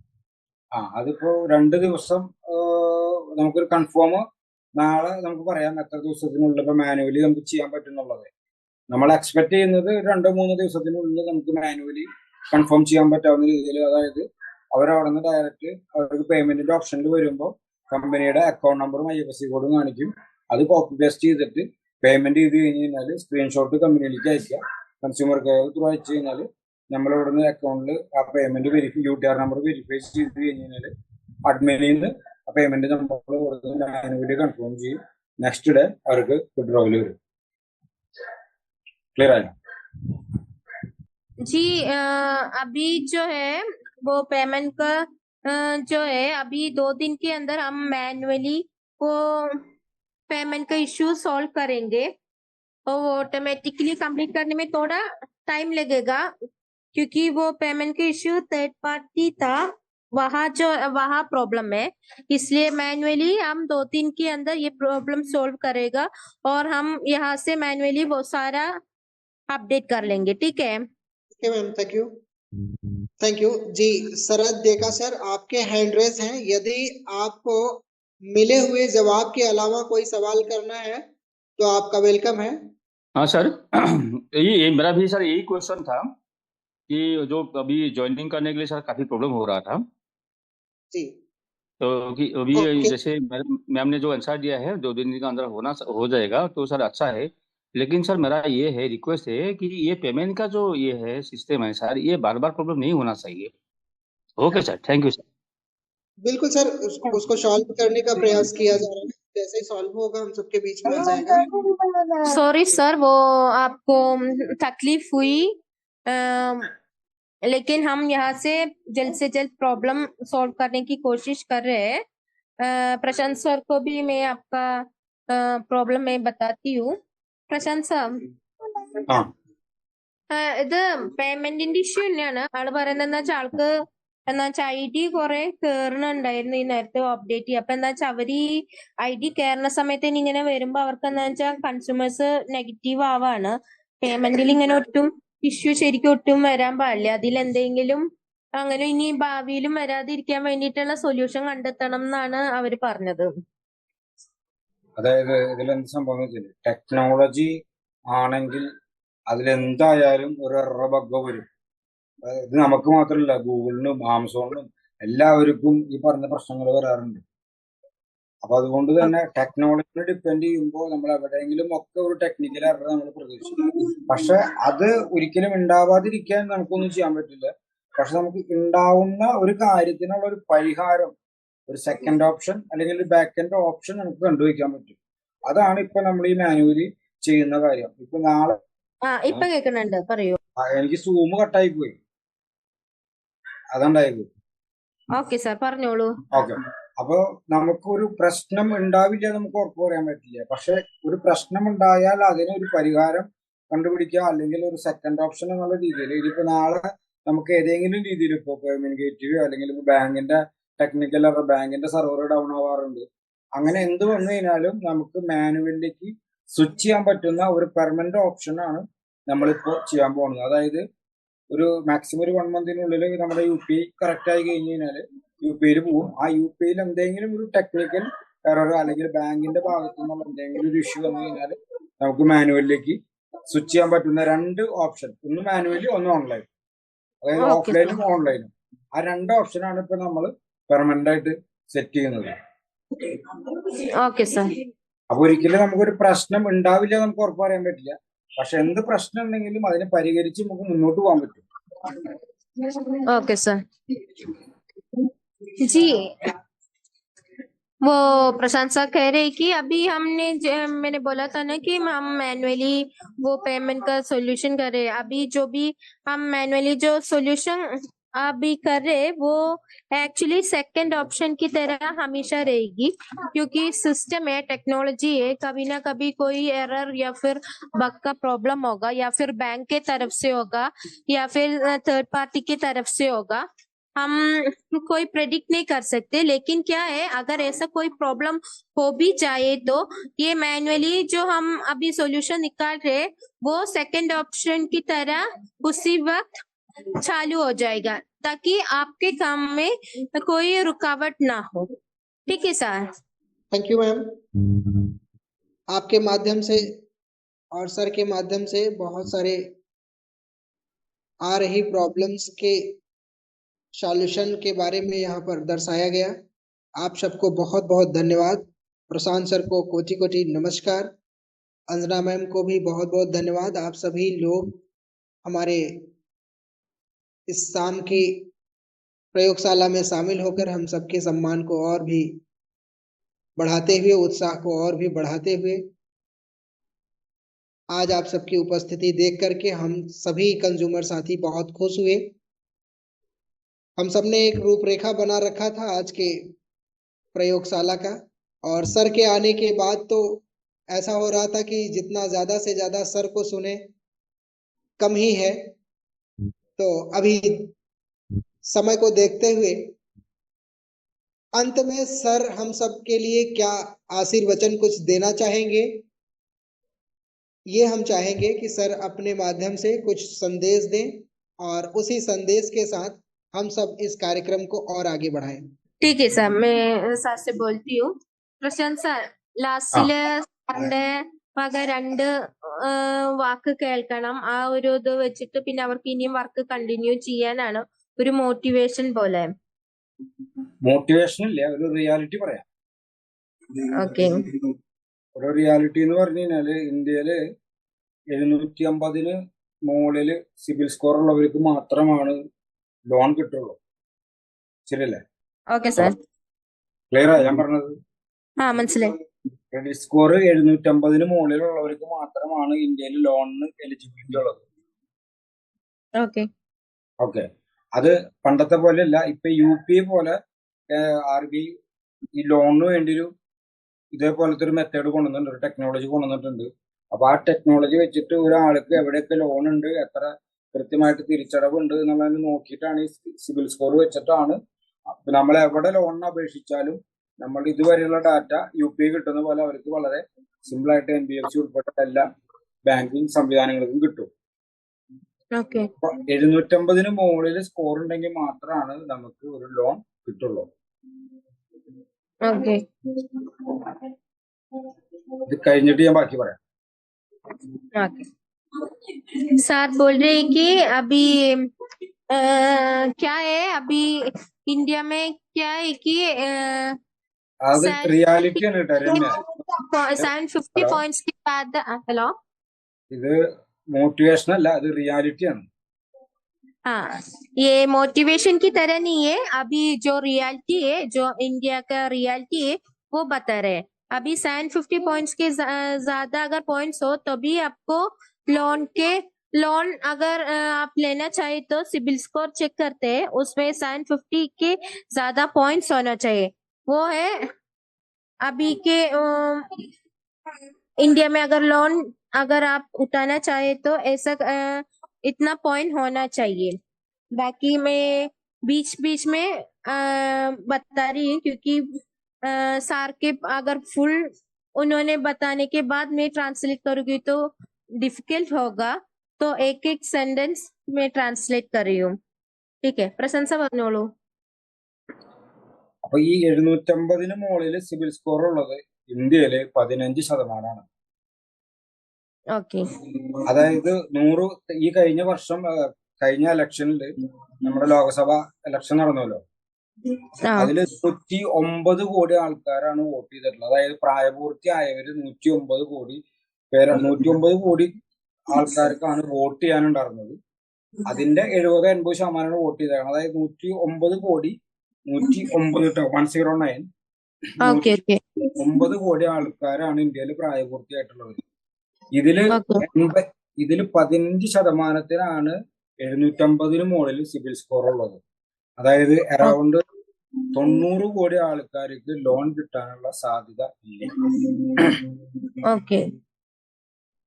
അതിപ്പോ 2 ദിവസം നമുക്കൊരു കൺഫേം നാളെ നമുക്ക് പറയാം എത്ര ദിവസത്തിനുള്ളിൽ ഇപ്പൊ മാനുവലി നമുക്ക് ചെയ്യാൻ പറ്റുന്നുള്ളത്. നമ്മൾ എക്സ്പെക്ട് ചെയ്യുന്നത് 2-3 ദിവസത്തിനുള്ളിൽ നമുക്ക് മാനുവലി കൺഫേം ചെയ്യാൻ പറ്റാവുന്ന രീതിയിൽ, അതായത് അവരവിടെ നിന്ന് ഡയറക്റ്റ് അവർക്ക് പേയ്മെന്റിന്റെ ഓപ്ഷനിൽ വരുമ്പോൾ കമ്പനിയുടെ അക്കൗണ്ട് നമ്പറും IFSC കോഡും കാണിക്കും. അത് കോപ്പി പേസ്റ്റ് ചെയ്തിട്ട് പേയ്മെന്റ് ചെയ്ത് കഴിഞ്ഞ് കഴിഞ്ഞാൽ സ്ക്രീൻഷോട്ട് കമ്പനിയിലേക്ക് അയക്കുക. കൺസ്യൂമർ കെയർ ത്രൂ അയച്ചു കഴിഞ്ഞാൽ നമ്മൾ ഇവിടെ നിന്ന് അക്കൗണ്ടിൽ ആ പേയ്മെന്റ് UTR നമ്പർ വെരിഫൈ ചെയ്ത് കഴിഞ്ഞ് കഴിഞ്ഞാൽ അഡ്മിനിൽ നിന്ന് ആ പേയ്മെന്റ് നമ്മൾ മാനുവലി കൺഫേം ചെയ്യും. നെക്സ്റ്റ് ഡേ അവർക്ക് വിഡ്രോവൽ വരും. क्लियर है जी? अभी जो है वो पेमेंट का जो है अभी 2 दिन के अंदर हम मैन्युअली वो पेमेंट का इश्यू सॉल्व करेंगे और वो ऑटोमेटिकली कंप्लीट करने में थोड़ा टाइम लगेगा क्योंकि वो पेमेंट का इश्यू थर्ड पार्टी था, वहाँ प्रॉब्लम है, इसलिए मैन्युअली हम 2 दिन के अंदर ये प्रॉब्लम सॉल्व करेगा और हम यहाँ से मैन्युअली वो सारा अपडेट कर लेंगे. ठीक है? ओके मैम, थैंक यू जी. शरद देका सर, आपके हैंड रेज हैं. यदि आपको मिले हुए जवाब के अलावा कोई सवाल करना है तो आपका वेलकम है. हाँ सर, ये मेरा भी सर यही क्वेश्चन था कि जो अभी ज्वाइनिंग करने के लिए सर काफी प्रॉब्लम हो रहा था जी. तो कि अभी ओके. जैसे मैम ने जो आंसर दिया है 2 दिन के अंदर हो जाएगा तो सर अच्छा है. लेकिन सर मेरा ये है रिक्वेस्ट है कि ये पेमेंट का जो ये है सिस्टम है सर, ये बार बार प्रॉब्लम नहीं होना चाहिए. Okay sir, thank you sir. बिल्कुल सर, उसको सॉल्व करने का प्रयास किया जा रहा है. जैसे ही सॉल्व होगा हम सबके बीच में आ जाएगा. सॉरी सर, वो आपको तकलीफ हुई, लेकिन हम यहाँ से जल्द प्रॉब्लम सॉल्व करने की कोशिश कर रहे हैं. प्रशांत सर को भी मैं आपका प्रॉब्लम मैं बताती हूँ. പ്രശാന്ത് സാർ, ഇത് പേയ്മെന്റിന്റെ ഇഷ്യൂ തന്നെയാണ്. ആള് പറയുന്നത് എന്താ വെച്ചാൽ ആൾക്ക് ID കുറെ കേറണുണ്ടായിരുന്നു ഈ നേരത്തെ അപ്ഡേറ്റ് ചെയ്യുക. അപ്പൊ എന്താ വെച്ചാൽ അവര് ഈ ID കയറുന്ന സമയത്ത് ഇങ്ങനെ വരുമ്പോ അവർക്ക് എന്താ വെച്ചാൽ കൺസ്യൂമേഴ്സ് നെഗറ്റീവ് ആവാണ്. പേയ്മെന്റിൽ ഇങ്ങനെ ഒട്ടും ഇഷ്യൂ ശരിക്കും ഒട്ടും വരാൻ പാടില്ല. അതിലെന്തെങ്കിലും അങ്ങനെ ഇനി ഭാവിയിലും വരാതിരിക്കാൻ വേണ്ടിയിട്ടുള്ള സൊല്യൂഷൻ കണ്ടെത്തണം എന്നാണ് അവര് പറഞ്ഞത്. അതായത് ഇതിലെന്ത് സംഭവം വെച്ചാൽ ടെക്നോളജി ആണെങ്കിൽ അതിലെന്തായാലും ഒരു എറർ ബഗ് വരും. ഇത് നമുക്ക് മാത്രമല്ല, ഗൂഗിളിനും ആമസോണിനും എല്ലാവർക്കും ഈ പറഞ്ഞ പ്രശ്നങ്ങൾ വരാറുണ്ട്. അപ്പൊ അതുകൊണ്ട് തന്നെ ടെക്നോളജിനെ ഡിപ്പെൻഡ് ചെയ്യുമ്പോൾ നമ്മൾ എവിടെയെങ്കിലും ഒക്കെ ഒരു ടെക്നിക്കൽ എറർ നമ്മൾ പ്രതീക്ഷിക്കും. പക്ഷെ അത് ഒരിക്കലും ഉണ്ടാവാതിരിക്കാൻ നമുക്കൊന്നും ചെയ്യാൻ പറ്റില്ല. പക്ഷെ നമുക്ക് ഉണ്ടാവുന്ന ഒരു കാര്യത്തിനുള്ള ഒരു പരിഹാരം, ഒരു സെക്കൻഡ് ഓപ്ഷൻ അല്ലെങ്കിൽ ഒരു ബാക്ക് എൻഡ് ഓപ്ഷൻ നമുക്ക് കണ്ടുവയ്ക്കാൻ പറ്റും. അതാണ് ഇപ്പൊ നമ്മൾ ഈ മാനുവലി ചെയ്യുന്ന കാര്യം. ഇപ്പൊ നാളെ ഇപ്പൊ കേൾക്കുന്നുണ്ട്, പറയൂ. എനിക്ക് സൂം കട്ടായി പോയി, അതുണ്ടായി. ഓക്കെ സാർ, പറഞ്ഞോളൂ. ഓക്കെ, അപ്പൊ നമുക്കൊരു പ്രശ്നം ഉണ്ടാവില്ല നമുക്ക് ഉറപ്പ് പറയാൻ പറ്റില്ല. പക്ഷെ ഒരു പ്രശ്നം ഉണ്ടായാൽ അതിന് ഒരു പരിഹാരം കണ്ടുപിടിക്കുക, അല്ലെങ്കിൽ ഒരു സെക്കൻഡ് ഓപ്ഷൻ എന്നുള്ള രീതിയിൽ ഇതിപ്പോ നാളെ നമുക്ക് ഏതെങ്കിലും രീതിയിൽ ഇപ്പൊ പേയ്മെന്റ് ഗേറ്റ്വേ അല്ലെങ്കിൽ ബാങ്കിന്റെ ടെക്നിക്കൽ എറർ, ബാങ്കിന്റെ സെർവർ ഡൗൺ ആവാറുണ്ട്. അങ്ങനെ എന്ത് വന്നു കഴിഞ്ഞാലും നമുക്ക് മാനുവലിലേക്ക് സ്വിച്ച് ചെയ്യാൻ പറ്റുന്ന ഒരു പെർമനന്റ് ഓപ്ഷനാണ് നമ്മളിപ്പോ ചെയ്യാൻ പോകുന്നത്. അതായത് ഒരു മാക്സിമം ഒരു 1 മന്തിനുള്ളിൽ നമ്മുടെ UPI കറക്റ്റ് ആയി കഴിഞ്ഞ് കഴിഞ്ഞാല് UPIയിൽ പോകും. ആ UPIയിൽ എന്തെങ്കിലും ഒരു ടെക്നിക്കൽ എറർ അല്ലെങ്കിൽ ബാങ്കിന്റെ ഭാഗത്തു നിന്നുള്ള എന്തെങ്കിലും ഒരു ഇഷ്യൂ വന്നു കഴിഞ്ഞാൽ നമുക്ക് മാനുവലിലേക്ക് സ്വിച്ച് ചെയ്യാൻ പറ്റുന്ന 2 ഓപ്ഷൻ, ഒന്ന് മാനുവലി ഒന്ന് ഓൺലൈൻ, അതായത് ഓഫ്ലൈനും ഓൺലൈനും. ആ 2 ഓപ്ഷനാണ് ഇപ്പൊ നമ്മൾ പെർമനന്റ് ആയിട്ട് സെറ്റ് ചെയ്യുന്നത്. അപ്പൊ ഒരിക്കലും നമുക്കൊരു പ്രശ്നം ഉണ്ടാവില്ല നമുക്ക് ഉറപ്പ് പറയാൻ പറ്റില്ല. പക്ഷെ എന്ത് പ്രശ്നം ഉണ്ടെങ്കിലും അതിനെ പരിഹരിച്ച് നമുക്ക് മുന്നോട്ട് പോകാൻ പറ്റും. ओके सर जी. वो प्रशांत सर कह रहे कि अभी मैंने बोला था ना कि हम मैनुअली वो पेमेंट का सॉल्यूशन कर रहे हैं. अभी जो भी हम मैनुअली जो सॉल्यूशन अभी कर रहे वो एक्चुअली सेकंड ऑप्शन की तरह हमेशा रहेगी, क्योंकि सिस्टम है, टेक्नोलॉजी है, कभी ना कभी कोई एरर या फिर बग का प्रॉब्लम होगा, या फिर बैंक के तरफ से होगा, या फिर थर्ड पार्टी की तरफ से होगा. हम कोई प्रेडिक्ट नहीं कर सकते. लेकिन क्या है, अगर ऐसा कोई प्रॉब्लम हो भी जाए तो ये मैनुअली जो हम अभी सॉल्यूशन निकाल रहे वो सेकंड ऑप्शन की तरह उसी वक्त चालू हो जाएगा, ताकि आपके काम में कोई रुकावट ना हो. ठीक है सर? Thank you ma'am. आपके माध्यम से और सर के माध्यम से बहुत सारे आ रही प्रॉब्लम्स के सॉल्यूशन के बारे में यहाँ पर दर्शाया गया। आप सबको बहुत बहुत धन्यवाद। प्रशांत सर को कोटि कोटि नमस्कार। अंजना मैम को भी बहुत बहुत धन्यवाद। आप सभी लोग हमारे इस शाम की प्रयोगशाला में शामिल होकर हम सबके सम्मान को और भी बढ़ाते हुए, उत्साह को और भी बढ़ाते हुए, आज आप सबकी उपस्थिति देख करके हम सभी कंज्यूमर साथी बहुत खुश हुए। हम सबने एक रूपरेखा बना रखा था आज के प्रयोगशाला का, और सर के आने के बाद तो ऐसा हो रहा था कि जितना ज्यादा से ज्यादा सर को सुने कम ही है। तो अभी समय को देखते हुए अंत में सर हम सब के लिए क्या आशीर्वचन कुछ देना चाहेंगे, ये हम चाहेंगे कि सर अपने माध्यम से कुछ संदेश दें और उसी संदेश के साथ हम सब इस कार्यक्रम को और आगे बढ़ाएं। ठीक है सर, मैं सर से बोलती हूँ. പ്രശാന്ത് സാർ, ലാസ്റ്റില് സാറിന്റെ വക 2 വാക്ക് കേൾക്കണം. ആ ഒരു ഇത് വെച്ചിട്ട് പിന്നെ അവർക്ക് ഇനിയും വർക്ക് കണ്ടിന്യൂ ചെയ്യാനാണ്, ഒരു മോട്ടിവേഷൻ പോലെ. മോട്ടിവേഷൻ ഇല്ല, ഒരു റിയാലിറ്റി പറയാം. ഓക്കെ. ഒരു റിയാലിറ്റി എന്ന് പറഞ്ഞു കഴിഞ്ഞാല് ഇന്ത്യയില് 750 മുകളില് സിബിൽ സ്കോർ ഉള്ളവർക്ക് മാത്രമാണ് ലോൺ കിട്ടുള്ളൂ. ശരിയല്ലേ? Okay sir. ക്ലിയർ ആയി ഞാൻ പറഞ്ഞത്? മനസ്സിലായി. ക്രെഡിറ്റ് സ്കോർ 750 മുകളിലുള്ളവർക്ക് മാത്രമാണ് ഇന്ത്യയിൽ ലോണിന് എലിജിബിലിറ്റി ഉള്ളത്. ഓക്കെ. ഓക്കെ. അത് പണ്ടത്തെ പോലെ അല്ല. ഇപ്പൊ UP പോലെ RBI ഈ ലോണിന് വേണ്ടി ഒരു ഇതേപോലത്തെ ഒരു മെത്തേഡ് കൊണ്ടുവന്നിട്ടുണ്ട്, ഒരു ടെക്നോളജി കൊണ്ടുവന്നിട്ടുണ്ട്. അപ്പൊ ആ ടെക്നോളജി വെച്ചിട്ട് ഒരാൾക്ക് എവിടെയൊക്കെ ലോൺ ഉണ്ട്, എത്ര കൃത്യമായിട്ട് തിരിച്ചടവുണ്ട് എന്നുള്ളത് നോക്കിയിട്ടാണ് ഈ സിബിൽ സ്കോർ വെച്ചിട്ടാണ് നമ്മൾ എവിടെ ലോണിന് അപേക്ഷിച്ചാലും നമ്മൾ ഇതുവരെയുള്ള ഡാറ്റ UP കിട്ടുന്ന പോലെ അവർക്ക് വളരെ സിമ്പിൾ ആയിട്ട് NBFC ഉൾപ്പെട്ട എല്ലാ ബാങ്കിങ് സംവിധാനങ്ങൾക്കും കിട്ടും. 750 മുകളിൽ സ്കോർ ഉണ്ടെങ്കിൽ മാത്രമാണ് നമുക്ക് ഒരു ലോൺ കിട്ടുള്ളൂ. ഇത് കഴിഞ്ഞിട്ട് ഞാൻ ബാക്കി പറയാം. सर बोल रहे हैं कि अभी क्या है, अभी इंडिया में क्या है कि അത് റിയാലിറ്റി ആണ് കേട്ടോ രമ്യ. 750 points के बाद. हेलो, ഇത് മോട്ടിവേഷൻ അല്ല, അത് റിയാലിറ്റി ആണ്. हाँ, ये मोटिवेशन की तरह नहीं है. अभी जो रियलिटी है, जो इंडिया का रियलिटी है, वो बता रहे हैं. अभी 750 पॉइंट्स के ज्यादा अगर पॉइंट्स हो तो भी आपको लोन अगर आप लेना चाहे तो सिबिल स्कोर चेक करते हैं, उसमें 750 के ज्यादा पॉइंट्स होना चाहिए. वो है अभी के इंडिया में अगर लोन अगर आप उठाना चाहे तो ऐसा इतना पॉइंट होना चाहिए. बाकी मैं बीच बीच में बता रही हूँ क्योंकि सार के अगर फुल उन्होंने बताने के बाद मैं ट्रांसलेट करूंगी तो डिफिकल्ट होगा, तो एक एक सेंटेंस में ट्रांसलेट कर रही हूँ. ठीक है, प्रशंसा പറഞ്ഞോളൂ. അപ്പൊ ഈ 750 മുകളില് സിബിൽ സ്കോർ ഉള്ളത് ഇന്ത്യയില് 15%. ഓക്കെ. അതായത് 100 ഈ കഴിഞ്ഞ വർഷം കഴിഞ്ഞ ഇലക്ഷനിൽ നമ്മുടെ ലോക്സഭ ഇലക്ഷൻ നടന്നല്ലോ, അതില് 109 കോടി ആൾക്കാരാണ് വോട്ട് ചെയ്തിട്ടുള്ളത്. അതായത് പ്രായപൂർത്തിയായവര് 109 കോടി പേര്, 109 കോടി ആൾക്കാർക്കാണ് വോട്ട് ചെയ്യാനുണ്ടായിരുന്നത്. അതിന്റെ 70-80% വോട്ട് ചെയ്തതാണ്. അതായത് 109 കോടി 109 കോടി ആൾക്കാരാണ് ഇന്ത്യയിൽ പ്രായപൂർത്തിയായിട്ടുള്ളത്. ഇതില് 15%-ാണ് 750 മുകളിൽ സിബിൽ സ്കോർ ഉള്ളത്. അതായത് അറൌണ്ട് 90 കോടി ആൾക്കാർക്ക് ലോൺ കിട്ടാനുള്ള സാധ്യത ഇല്ല. ओके.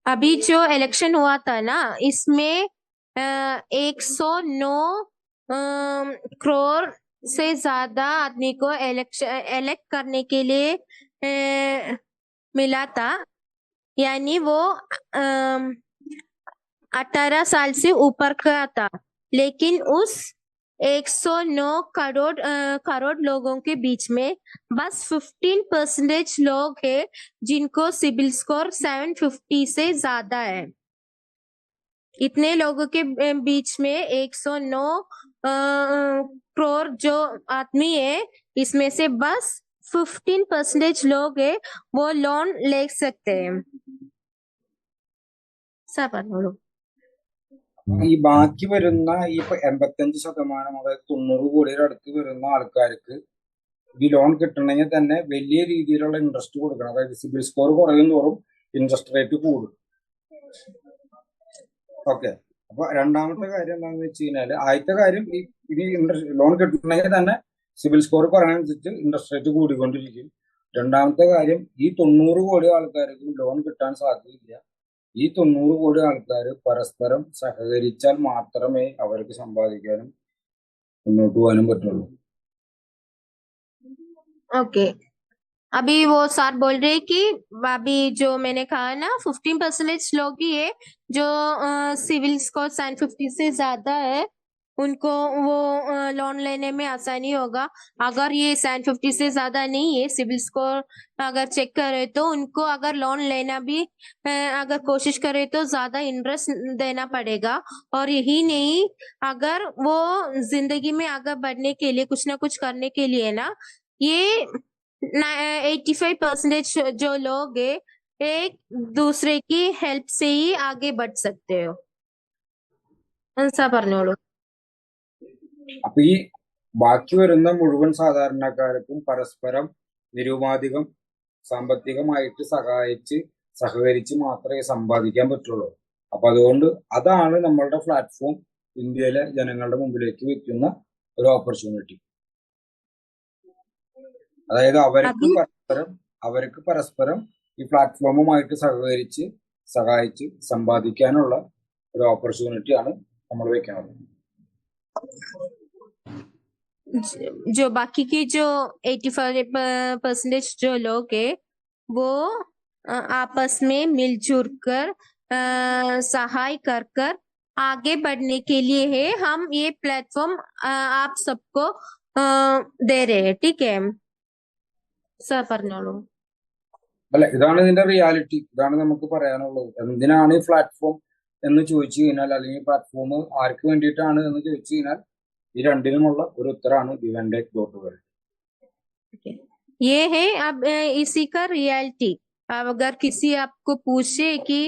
अभी जो इलेक्शन हुआ था ना, इसमें 109 करोड़ से ज्यादा आदमी को इलेक्ट करने के लिए मिला था. यानी वो 18 साल से ऊपर का था. लेकिन उस 109 करोड़ लोगों के बीच में बस 15% लोग हैं जिनको सिबिल स्कोर 750 से ज्यादा है। इतने लोगों के बीच में 109 करोड़ जो आदमी है, इसमें से बस 15% लोग है वो लोन ले सकते हैं। सर പറഞ്ഞോളൂ। ഈ ബാക്കി വരുന്ന ഈ 85% അതായത് 90 കോടിയുടെ അടുത്ത് വരുന്ന ആൾക്കാർക്ക് ഈ ലോൺ കിട്ടണമെങ്കിൽ തന്നെ വലിയ രീതിയിലുള്ള ഇൻട്രസ്റ്റ് കൊടുക്കണം. അതായത് സിബിൽ സ്കോർ കുറയും തോറും ഇൻട്രസ്റ്റ് റേറ്റ് കൂടും. ഓക്കെ, അപ്പൊ രണ്ടാമത്തെ കാര്യം എന്താണെന്ന് വെച്ച് കഴിഞ്ഞാല്, ആദ്യത്തെ കാര്യം ഈ ലോൺ കിട്ടണമെങ്കിൽ തന്നെ സിബിൽ സ്കോർ കുറയാനനുസരിച്ച് ഇൻട്രസ്റ്റ് റേറ്റ് കൂടിക്കൊണ്ടിരിക്കും. രണ്ടാമത്തെ കാര്യം, ഈ 90 കോടി ആൾക്കാർക്ക് ലോൺ കിട്ടാൻ സാധ്യതയില്ല. ഈ 90 കോടി ആൾക്കാർ പരസ്പരം സഹകരിച്ചാൽ മാത്രമേ അവർക്ക് സമ്പാദിക്കാനും മുന്നോട്ട് പോകാനും പറ്റുള്ളൂ. ओके, अभी वो सर बोल रहे कि अभी जो मैंने कहा ना 15% लोग ही है जो सिविल स्कोर 750 से ज्यादा है, उनको वो लोन लेने में आसानी होगा। अगर ये 750 से ज्यादा नहीं है सिविल स्कोर अगर चेक करे तो उनको अगर लोन लेना भी अगर कोशिश करे तो ज्यादा इंटरेस्ट देना पड़ेगा। और यही नहीं, अगर वो जिंदगी में आगे बढ़ने के लिए कुछ ना कुछ करने के लिए ना, ये 85% जो लोग है एक दूसरे की हेल्प से ही आगे बढ़ सकते हो। ऐसा പറഞ്ഞോളൂ। അപ്പൊ ഈ ബാക്കി വരുന്ന മുഴുവൻ സാധാരണക്കാർക്കും പരസ്പരം നിരുപാധികം സാമ്പത്തികമായിട്ട് സഹകരിച്ച് മാത്രമേ സമ്പാദിക്കാൻ പറ്റുള്ളൂ. അപ്പൊ അതുകൊണ്ട് അതാണ് നമ്മളുടെ പ്ലാറ്റ്ഫോം ഇന്ത്യയിലെ ജനങ്ങളുടെ മുമ്പിലേക്ക് വെക്കുന്ന ഒരു ഓപ്പർച്യൂണിറ്റി. അതായത് അവർക്ക് പരസ്പരം ഈ പ്ലാറ്റ്ഫോമുമായിട്ട് സഹായിച്ച് സമ്പാദിക്കാനുള്ള ഒരു ഓപ്പർച്യൂണിറ്റിയാണ് നമ്മൾ വെക്കുന്നത്. जो बाकी की जो 85% जो लोग है वो आपस में मिलजुल कर सहाय कर आगे बढ़ने के लिए है हम ये प्लेटफॉर्म आप सबको दे रहे हैं। ठीक है सर പറഞ്ഞോളൂ। അല്ല, ഇതാണ് ഇതിന്റെ റിയാലിറ്റി, ഇതാണ് നമുക്ക് പറയാനുള്ളത്. എന്തിനാണ് ഈ പ്ലാറ്റ്ഫോം എന്ന് ചോദിച്ചു കഴിഞ്ഞാൽ, അല്ലെങ്കിൽ പ്ലാറ്റ്ഫോം ആർക്ക് വേണ്ടിയിട്ടാണ് എന്ന് ചോദിച്ചു കഴിഞ്ഞാൽ, ഈ രണ്ടിനുമുള്ള ഒരു ഉത്തരമാണ് givenTech.world. ये है अब इसी का रियलिटी। अगर किसी आपको पूछे कि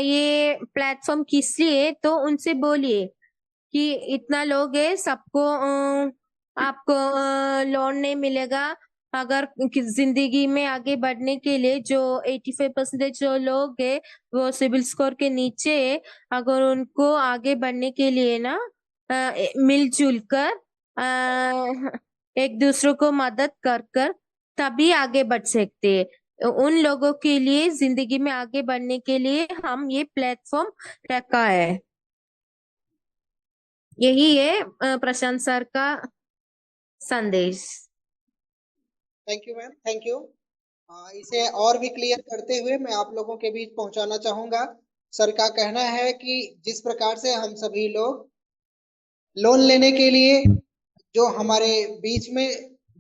ये प्लेटफॉर्म किस लिए है तो उनसे बोलिए कि इतना लोग है, सबको आपको लोन नहीं मिलेगा। अगर जिंदगी में आगे बढ़ने के लिए जो 85% जो लोग है वो सिविल स्कोर के नीचे है, अगर उनको आगे बढ़ने के लिए ना मिलजुल कर एक दूसरे को मदद कर तभी आगे बढ़ सकते हैं। उन लोगों के लिए जिंदगी में आगे बढ़ने के लिए हम ये प्लेटफॉर्म रखा है। यही है प्रशांत सर का संदेश। Thank you ma'am, thank you. इसे और भी क्लियर करते हुए मैं आप लोगों के बीच पहुंचाना चाहूंगा। सर का कहना है कि जिस प्रकार से हम सभी लोग लोन लेने के लिए जो हमारे बीच में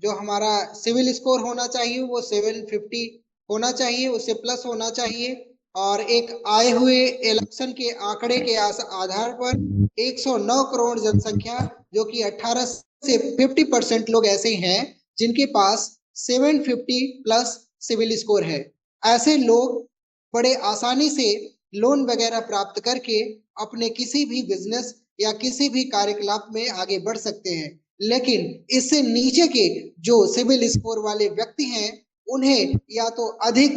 जो हमारा सिविल स्कोर होना चाहिए वो 750 होना चाहिए, उससे प्लस होना चाहिए। और एक आए हुए इलेक्शन के आंकड़े के आधार पर 109 करोड़ जनसंख्या जो कि 18 से 50% लोग ऐसे हैं जिनके पास 750 प्लस सिविल स्कोर है। ऐसे लोग बड़े आसानी से लोन वगैरह प्राप्त करके अपने किसी भी बिजनेस या किसी भी कार्यकलाप में आगे बढ़ सकते हैं। लेकिन इससे नीचे के जो सिविल स्कोर वाले व्यक्ति हैं उन्हें या तो अधिक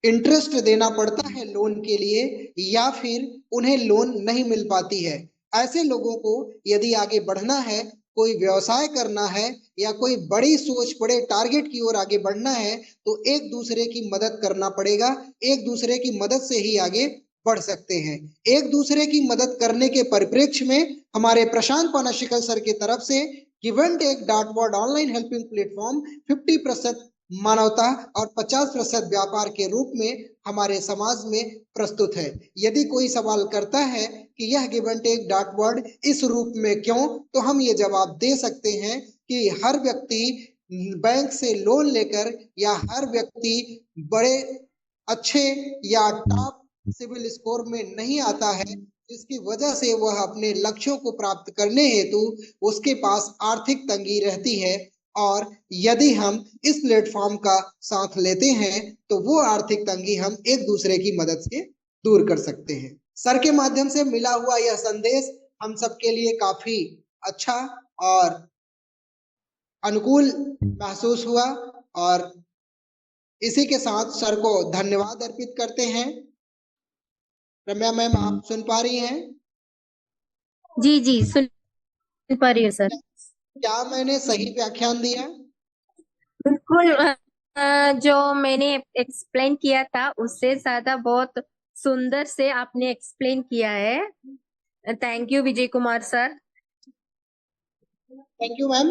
इंटरेस्ट देना पड़ता है लोन के लिए या फिर उन्हें लोन नहीं मिल पाती है। ऐसे लोगों को यदि आगे बढ़ना है, कोई व्यवसाय करना है या कोई बड़ी सोच बड़े टारगेट की ओर आगे बढ़ना है तो एक दूसरे की मदद करना पड़ेगा। एक दूसरे की मदद से ही आगे बढ़ सकते हैं। एक दूसरे की मदद करने के परिप्रेक्ष्य में हमारे प्रशांत पानाशिकल सर की तरफ से givenTech.world ऑनलाइन हेल्पिंग प्लेटफॉर्म 50% मानवता और 50% व्यापार के रूप में हमारे समाज में प्रस्तुत है। यदि कोई सवाल करता है कि यह give and take dot word इस रूप में क्यों, तो हम ये जवाब दे सकते हैं कि हर व्यक्ति बैंक से लोन लेकर या हर व्यक्ति बड़े अच्छे या टॉप सिविल स्कोर में नहीं आता है, जिसकी वजह से वह अपने लक्ष्यों को प्राप्त करने हेतु उसके पास आर्थिक तंगी रहती है। और यदि हम इस प्लेटफॉर्म का साथ लेते हैं तो वो आर्थिक तंगी हम एक दूसरे की मदद से दूर कर सकते हैं। सर के माध्यम से मिला हुआ यह संदेश हम सबके लिए काफी अच्छा और अनुकूल महसूस हुआ और इसी के साथ सर को धन्यवाद अर्पित करते हैं। रम्या मैम, आप सुन पा रही हैं? जी जी सुन पा रही हूँ सर। क्या मैंने सही व्याख्यान दिया? बिल्कुल जो मैंने एक्सप्लेन किया था उससे ज्यादा बहुत सुंदर से आपने एक्सप्लेन किया है। Thank you Vijay Kumar sir. Thank you ma'am,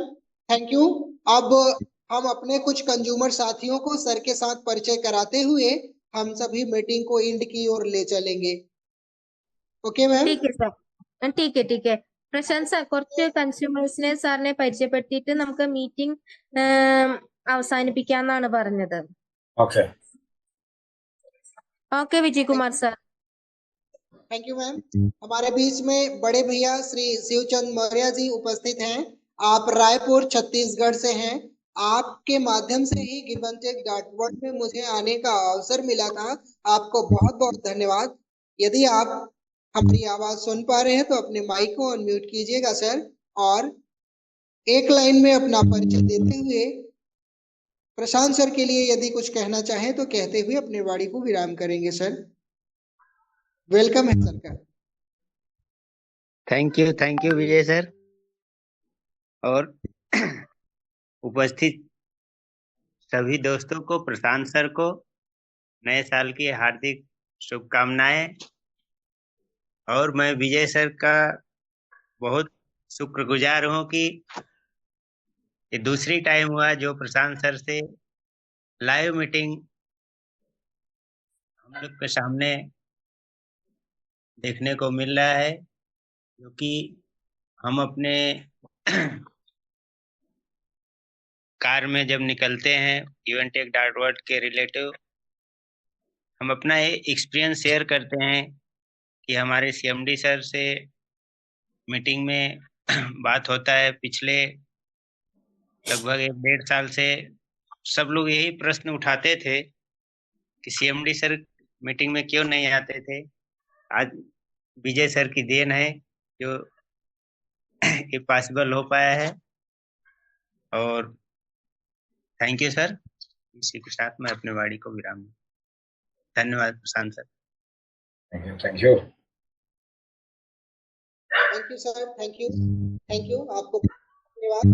thank you. अब हम अपने कुछ कंज्यूमर साथियों को सर के साथ परिचय कराते हुए हम सभी मीटिंग को एंड की ओर ले चलेंगे। Okay ma'am? ठीक है सर, ठीक है ठीक है। പ്രശാന്ത് സാർ, കുറച്ച് കൺസ്യൂമേഴ്സിനെ സാറിനെ പരിചയപ്പെടുത്തിയിട്ട് നമുക്ക് മീറ്റിംഗ് അവസാനിപ്പിക്കാന്നാണ് പറഞ്ഞത്. Okay okay Vijay Kumar sir. Thank you ma'am. हमारे बीच में बड़े भैया श्री शिवचंद मौर्य जी उपस्थित हैं। आप रायपुर छत्तीसगढ़ से हैं। आपके माध्यम से ही give and take dot word में मुझे आने का अवसर मिला था। आपको बहुत बहुत धन्यवाद। यदि आप हमारी आवाज सुन पा रहे हैं तो अपने माइक को अनम्यूट कीजिएगा सर, और एक लाइन में अपना परिचय देते हुए प्रशांत सर के लिए यदि कुछ कहना चाहें तो कहते हुए अपने वाणी को विराम करेंगे सर। वेलकम है सर का। थैंक यू विजय सर और उपस्थित सभी दोस्तों को, प्रशांत सर को नए साल की हार्दिक शुभकामनाएं। और मैं विजय सर का बहुत शुक्रगुजार हूं कि ये दूसरी टाइम हुआ जो प्रशांत सर से लाइव मीटिंग हम लोग के सामने देखने को मिल रहा है, क्योंकि हम अपने कार में जब निकलते हैं give and take dot word के रिलेटिव हम अपना एक्सपीरियंस शेयर करते हैं कि हमारे सीएमडी सर से मीटिंग में बात होता है। पिछले लगभग 1.5 साल से सब लोग यही प्रश्न उठाते थे कि सीएमडी सर मीटिंग में क्यों नहीं आते थे। आज विजय सर की देन है जो ये पॉसिबल हो पाया है, और थैंक यू सर। इसी के साथ मैं अपने वाणी को विराम दूं। धन्यवाद Prashant sir. Thank you thank you thank you sir, thank you आपको धन्यवाद।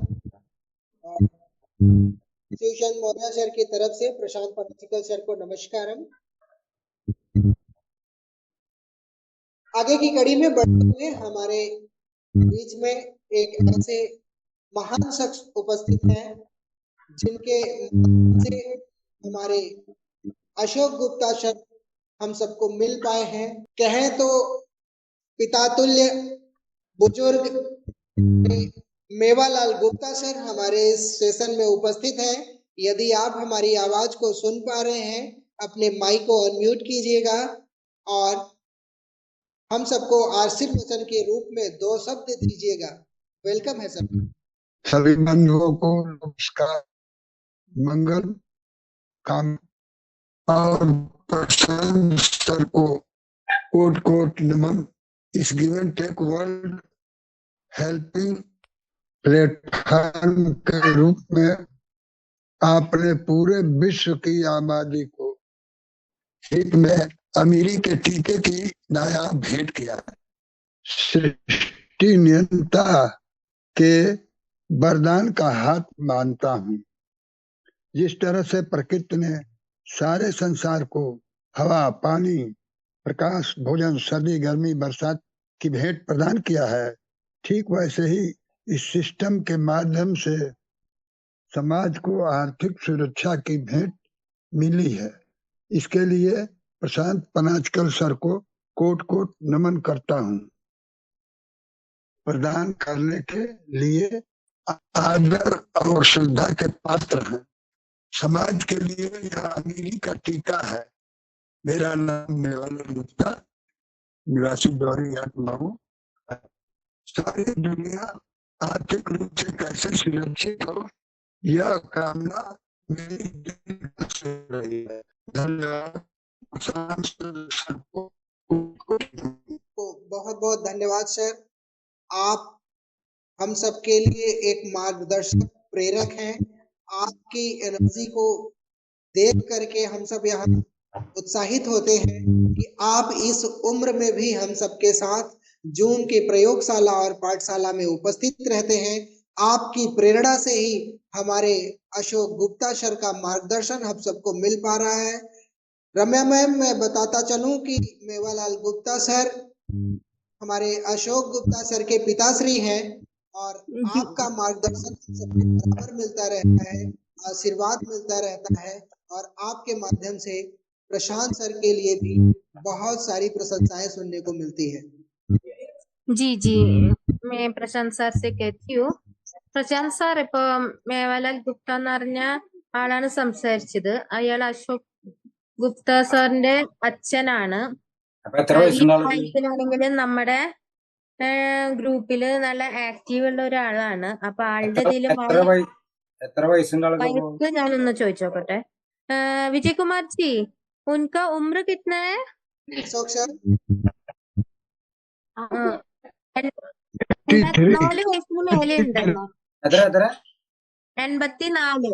शिवचंद मौर्य सर की तरफ से प्रशांत पनचिकल सर को नमस्कारम। आगे की कड़ी में बढ़ते हुए हमारे बीच में एक ऐसे महान शख्स उपस्थित हैं जिनके से हमारे अशोक गुप्ता सर हम सबको मिल पाए हैं। कहें तो पितातुल्य बुजुर्ग मेवालाल गुप्ता सर हमारे इस सेशन में उपस्थित हैं। यदि आप हमारी आवाज को सुन पा रहे हैं अपने माइक को अनम्यूट कीजिएगा और हम सबको आशीर्वचन के रूप में 2 शब्द दीजिएगा। वेलकम है सर। सभी बंधुओं को नमस्कार, मंगल काम और प्रशांत सर को कोट कोट नमन। इस give and tech world helping platform के रूप में आपने पूरे विश्व की आबादी को हित में अमीरी के टीके की नायाब भेंट किया है। सृष्टि नियंता के वरदान का हाथ मानता हूँ। जिस तरह से प्रकृति ने सारे संसार को हवा, पानी, प्रकाश, भोजन, सर्दी, गर्मी, बरसात की भेंट प्रदान किया है, ठीक वैसे ही इस सिस्टम के माध्यम से समाज को आर्थिक सुरक्षा की भेंट मिली है। इसके लिए प्रशांत पनाचकल सर को कोट कोट नमन करता हूँ। प्रदान करने के लिए आदर और श्रद्धा के पात्र हैं। समाज के लिए यह अमीरी का टीका है। मेरा नाम मेवालाल गुप्ता, निवासी डोरी लखनऊ। सारी दुनिया आर्थिक रूप से कैसे सुरक्षित हो, यह कामना मेरी दिल से रही है। धन्यवाद। बहुत बहुत धन्यवाद सर। आप हम सबके लिए एक मार्गदर्शक प्रेरक हैं। आपकी एनर्जी को देख करके हम सब यहाँ उत्साहित होते हैं कि आप इस उम्र में भी हम सबके साथ जूम की प्रयोगशाला और पाठशाला में उपस्थित रहते हैं। आपकी प्रेरणा से ही हमारे अशोक गुप्ता सर का मार्गदर्शन हम सबको मिल पा रहा है। रम्या मैम, मैं बताता चलूं कि मेवालाल गुप्ता सर हमारे अशोक गुप्ता सर के पिताश्री हैं और आपका मार्गदर्शन हम सबको बराबर मिलता रहता है, आशीर्वाद मिलता रहता है और आपके माध्यम से प्रशांत सर के लिए भी बहुत सारी प्रशंसाएं सुनने को मिलती है। जी मैं പ്രശാന്ത് സാർ से कहती हूँ. പ്രശാന്ത് സാർ ഇപ്പൊ മേവാലാൽ ഗുപ്ത എന്ന് പറഞ്ഞ ആളാണ് സംസാരിച്ചത്. അയാൾ അശോക് ഗുപ്ത സാറിന്റെ അച്ഛനാണ്. ആണെങ്കിലും നമ്മുടെ ഗ്രൂപ്പില് നല്ല ആക്റ്റീവ് ഉള്ള ഒരാളാണ്. അപ്പൊ ആളുടെ വയസ്സ് ഞാനൊന്ന് ചോദിച്ചോക്കട്ടെ. വിജയ് കുമാർ ജി, ഉൻകാ ഉമ്ര കിतना है? 84 വയസ്സിന് മേലെ ഉണ്ടല്ലോ. 84.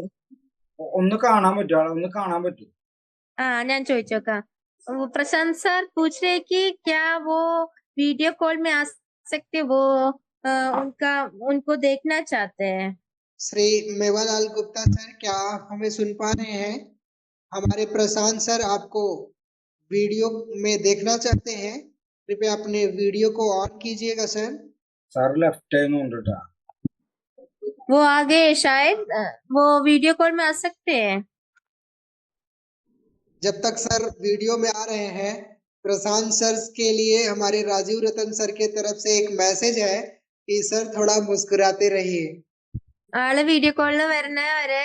ഒന്ന് കാണാൻ പറ്റും. ഞാൻ ചോദിച്ചോക്കാം. प्रशांत सर पूछ रहे कि क्या वो वीडियो कॉल में आ सकते, वो उनको देखना चाहते हैं. श्री मेवालाल गुप्ता सर, क्या आप हमें सुन पा रहे हैं? हमारे प्रशांत सर आपको वीडियो में देखना चाहते हैं। कृपया अपने वीडियो को ऑन कीजिएगा सर। सर लेफ्ट है, वो आगे शायद वो वीडियो कॉल में आ सकते हैं। जब तक सर वीडियो में आ रहे हैं, प्रशांत सर के लिए हमारे राजीव रतन सर के तरफ से एक मैसेज है कि सर थोड़ा मुस्कुराते रहिए। ആള് വീഡിയോ കോളിൽ വരുന്നവരെ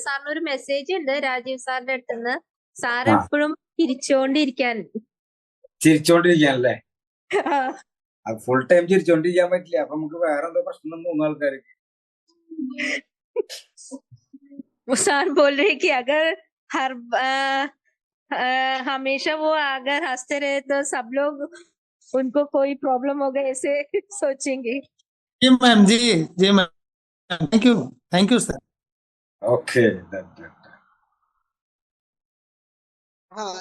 സാറിന് ഒരു മെസ്സേജ് ഉണ്ട് രാജീവ് സാറിന്റെ അടുത്തുനിന്ന്. സാർ എപ്പോഴും ചിരിച്ചോണ്ടിരിക്കാനല്ലേ? ഫുൾ ടൈം ചിരിച്ചോണ്ടിരിക്കാൻ പറ്റില്ല. അപ്പൊ നമുക്ക് വേറെ എന്തോ പ്രശ്നം തോന്നുന്ന ആൾക്കാർക്ക്. സാർ बोल रहे कि अगर हमेशा वो अगर हंसते रहे तो सब लोग उनको कोई प्रॉब्लम होगा ऐसे सोचेंगे. जी मैम, जी ma'am, thank you sir. Okay. हाँ,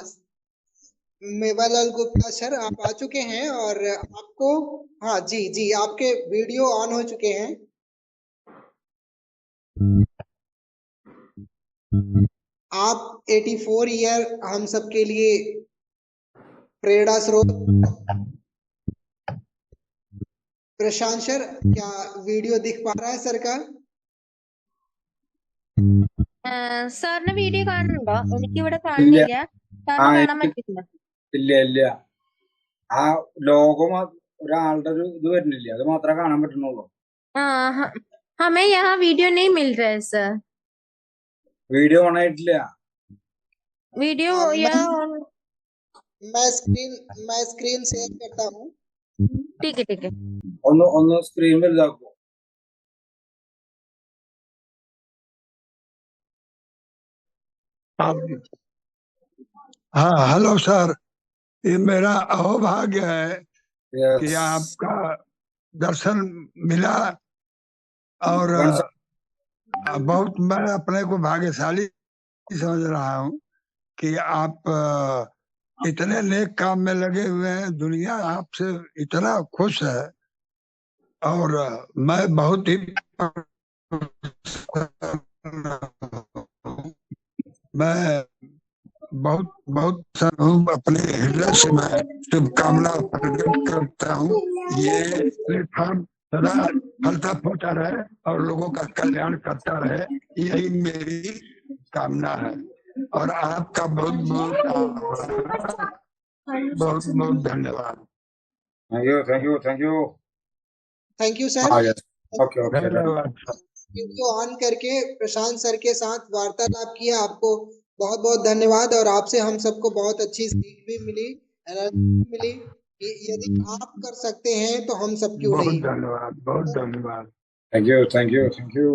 मेवालाल गुप्ता सर आप आ चुके हैं और आपको जी आपके वीडियो ऑन हो चुके हैं। आप 84 ईयर हम सबके लिए प्रेरणा स्रोत। प्रशांत सर, क्या वीडियो दिख पा रहा है सर का? സാറിന് വീഡിയോ കാണുന്നുണ്ടോ? എനിക്ക് ഇവിടെ കാണുന്നില്ല. സാറിന് കാണാൻ പറ്റില്ല. ഇല്ല. ആ ലോഗോ ഒരാളുടെ ഒരു ഇത് വരുന്നില്ല, അത് മാത്രമേ കാണാൻ പറ്റുന്നുള്ളൂ. हमें यहाँ वीडियो नहीं मिल रहा है सर. വീഡിയോ ഓൺ ആയിട്ടില്ല. वीडियो मैं स्क्रीन शेयर करता हूँ. ठीक है. ഒന്ന് സ്ക്രീൻ വലുതാക്കൂ. हाँ, हेलो सर, ये मेरा अहोभाग्य है कि आपका दर्शन मिला और बहुत मैं अपने को भाग्यशाली समझ रहा हूँ कि आप इतने नेक काम में लगे हुए हैं। दुनिया आपसे इतना खुश है और मैं बहुत ही मैं बहुत अपने हृदय से मैं शुभकामना प्रकट करता हूँ। ये प्लेटफॉर्म सदा फलता फूटा रहे और लोगों का कल्याण करता रहे, यही मेरी कामना है। और आपका बहुत बहुत बहुत धन्यवाद। Thank you thank you thank you thank you sir. Okay okay धन्यवाद सर। वीडियो ऑन करके प्रशांत सर के साथ वार्तालाप किया, आपको बहुत बहुत धन्यवाद। और आपसे हम सबको बहुत अच्छी सीख भी मिली, एनर्जी मिली कि यदि आप कर सकते हैं तो हम सब क्यों बहुत नहीं। धन्यवाद, बहुत धन्यवाद। Thank you thank you thank you.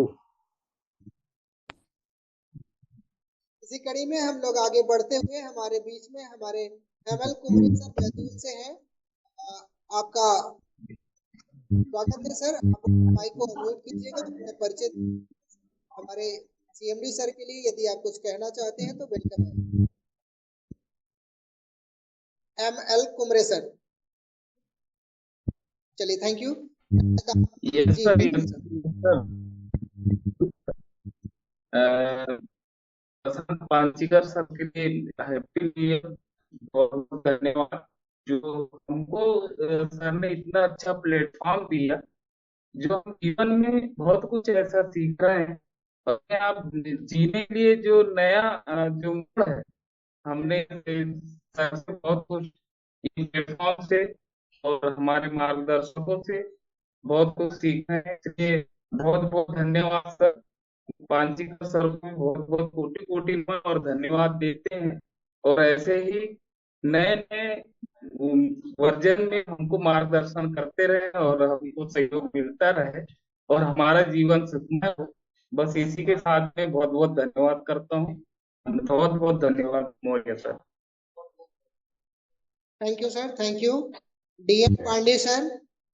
इसी कड़ी में हम लोग आगे बढ़ते हुए हमारे बीच में हमारे ML कुमरी सर बैतूल से हैं। आपका स्वागत है सर। आप माइक को अनम्यूट कीजिएगा, अपने परिचय हमारे CMD सर के लिए यदि आप कुछ कहना चाहते हैं तो वेलकम है। ML कुमरे सर, चलिए थैंक यू। यस जी सर, बिल्कुल सर। बसंत पांचीकर सर के लिए हैप्पी न्यू ईयर, बहुत बहुत धन्यवाद जो हमको सर ने इतना अच्छा प्लेटफॉर्म दिया, जो हम जीवन में बहुत कुछ ऐसा सीख रहे हैं। अपने आप जीने के लिए जो नया जो मोड़ है, हमने सर से बहुत कुछ इन प्लेटफॉर्म से और हमारे मार्गदर्शकों से बहुत कुछ सीखना है। इसलिए बहुत बहुत धन्यवाद सर। पांचिकर सर को बहुत बहुत कोटि कोटि नमन और धन्यवाद देते हैं। और ऐसे ही नए नए वर्जन में हमको मार्गदर्शन करते रहे और हमको सहयोग मिलता रहे और हमारा जीवन सुखमय हो। बस इसी के साथ में बहुत बहुत धन्यवाद करता हूँ। बहुत बहुत धन्यवाद Maurya sir. Thank you sir, thank you. DM Pandey sir,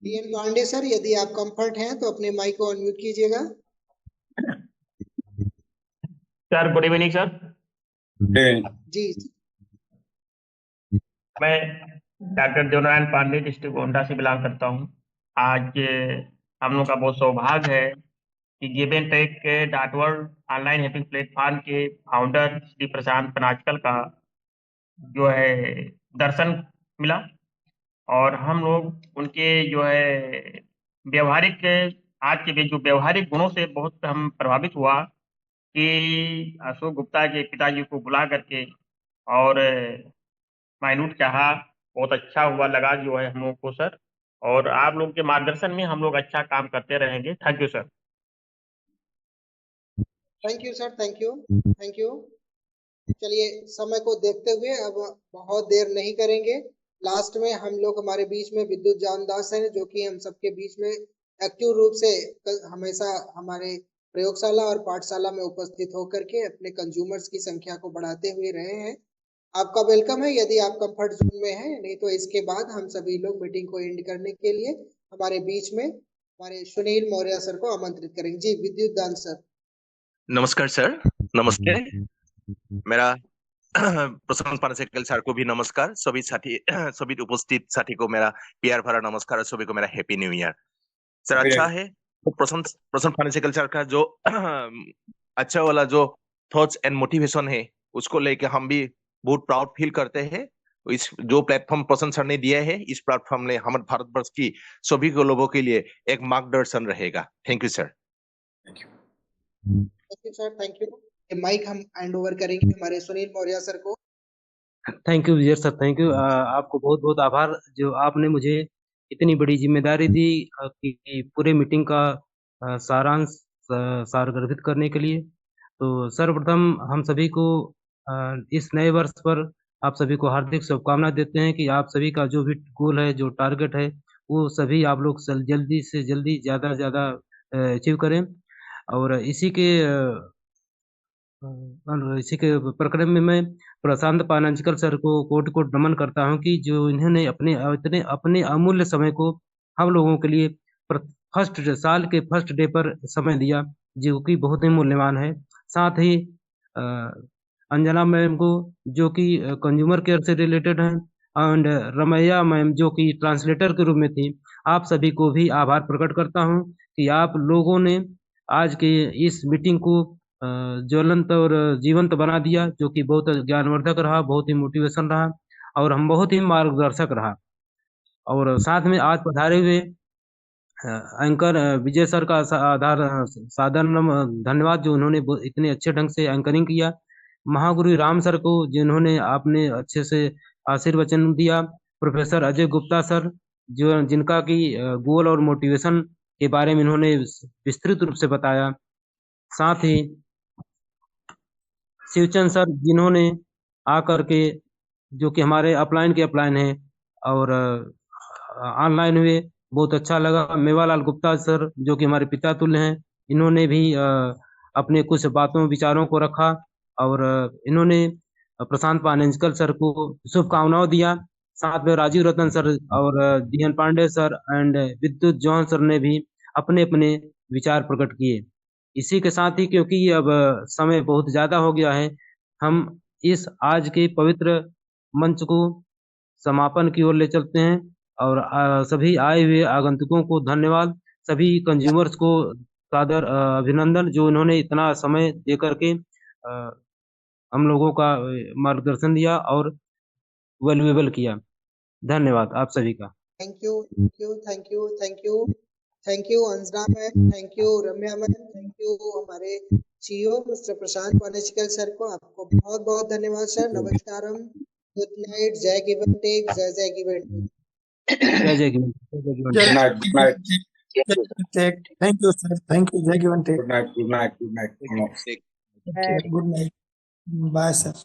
DM Pandey sir यदि आप कंफर्ट हैं तो अपने माइक को अनम्यूट कीजिएगा। Sir good evening sir. जी मैं डॉक्टर देवनारायण पांडे डिस्ट्रिक्ट गोंडा से बिलोंग करता हूँ। आज हम लोग का बहुत सौभाग्य है कि गिवन टेक के .वर्ल्ड ऑनलाइन हैपिंग प्लेटफॉर्म के फाउंडर श्री प्रशांत पनाचकल का जो है दर्शन मिला और हम लोग उनके जो है व्यवहारिक आज के जो व्यवहारिक गुणों से बहुत हम प्रभावित हुआ कि अशोक गुप्ता के पिताजी को बुला करके और माइन्यूट चाहा, बहुत अच्छा हुआ लगा जो है हम लोग को सर। और आप लोग के मार्गदर्शन में हम लोग अच्छा काम करते रहेंगे। Thank you sir. Thank you sir, thank you thank you. चलिए समय को देखते हुए अब बहुत देर नहीं करेंगे। लास्ट में हम लोग हमारे बीच में विद्युत जानदास हैं जो कि हम सबके बीच में एक्टिव रूप से हमेशा हमारे प्रयोगशाला और पाठशाला में उपस्थित होकर के अपने कंज्यूमर्स की संख्या को बढ़ाते हुए रहे हैं। आपका वेलकम है यदि आप कंफर्ट जोन में हैं, नहीं तो इसके बाद हम सभी लोग मीटिंग को एंड करने के लिए हमारे बीच में हमारे सुनील मौर्य सर को आमंत्रित करेंगे। जी विद्युत दान सर। नमस्कार सर। नमस्ते। मेरा प्रशांत पानाचकल सर को भी नमस्कार। सभी साथी सभी उपस्थित साथी को मेरा प्यार भरा नमस्कार और सभी को मेरा हैप्पी न्यू ईयर। सर अच्छा है तो प्रशांत पानाचकल सर का जो अच्छा वाला जो थॉट्स एंड मोटिवेशन है उसको लेके हम भी बहुत प्राउड फील करते हैं। इस जो प्लेटफॉर्म प्रशांत सर ने दिया है, इस प्लेटफॉर्म ने हमारे भारतवर्ष की सभी को लोगों के लिए एक मार्गदर्शन रहेगा। Thank you sir. Thank you sir, thank you. Mike हम हैंड ओवर करेंगे हमारे सुनील मौर्य सर को। Thank you Vijay sir, thank you. आपको बहुत बहुत आभार जो आपने मुझे इतनी बड़ी जिम्मेदारी दी कि पूरे मीटिंग का सारांश सारगर्भित करने के लिए। तो सर्वप्रथम हम सभी को इस नए वर्ष पर आप सभी को हार्दिक शुभकामनाएं देते हैं कि आप सभी का जो भी गोल है, जो टारगेट है, वो सभी आप लोग जल्दी से जल्दी ज़्यादा से ज़्यादा अचीव करें। और इसी के प्रकरण में मैं प्रशांत पानाचकल सर को कोटि कोटि नमन करता हूं कि जो इन्होंने अपने अमूल्य समय को हम लोगों के लिए साल के फर्स्ट डे पर समय दिया, जो कि बहुत ही मूल्यवान है। साथ ही अंजना मैम को जो कि कंज्यूमर केयर से रिलेटेड हैं, एंड रमैया मैम जो कि ट्रांसलेटर के रूप में थी, आप सभी को भी आभार प्रकट करता हूं कि आप लोगों ने आज के इस मीटिंग को ज्वलंत और जीवंत बना दिया, जो कि बहुत ज्ञानवर्धक रहा, बहुत ही मोटिवेशन रहा और हम बहुत ही मार्गदर्शक रहा। और साथ में आज पधारे हुए एंकर विजय सर का साधारण धन्यवाद, जो उन्होंने इतने अच्छे ढंग से एंकरिंग किया। महागुरु राम सर को, जिन्होंने आपने अच्छे से आशीर्वचन दिया। प्रोफेसर अजय गुप्ता सर, जो जिनका की गोल और मोटिवेशन के बारे में इन्होंने विस्तृत रूप से बताया। साथ ही शिवचंद सर, जिन्होंने आकर के, जो कि हमारे अपलाइन के अपलाइन है और ऑनलाइन हुए, बहुत अच्छा लगा। मेवालाल गुप्ता सर, जो कि हमारे पिता तुल्य हैं, इन्होंने भी अपने कुछ बातों विचारों को रखा और इन्होंने प्रशांत पानेंजकर सर को शुभकामनाएं दिया। साथ में राजीव रतन सर और डीएन पांडे सर एंड विद्युत जौहन सर ने भी अपने अपने विचार प्रकट किए। इसी के साथ ही, क्योंकि अब समय बहुत ज्यादा हो गया है, हम इस आज के पवित्र मंच को समापन की ओर ले चलते हैं और सभी आए हुए आगंतुकों को धन्यवाद। सभी कंज्यूमर्स को सादर अभिनंदन, जो उन्होंने इतना समय दे करके हम लोगों का मार्गदर्शन दिया और वैल्यूएबल किया। धन्यवाद आप सभी का। Thank you, thank you, thank you, thank you, thank you Anjana ma'am, thank you Ramya ma'am, thank you हमारे CEO mister Prashant Panejkar sir को। आपको बहुत बहुत धन्यवाद सर। नमस्कारम, गुड नाइट, जय गिवन टेक, जय जय गिवन टेक। जय जय गिवन good night, good night, thank you sir, thank you, जय गिवन टेक। Good night, good night, good night. Good night, bye sir.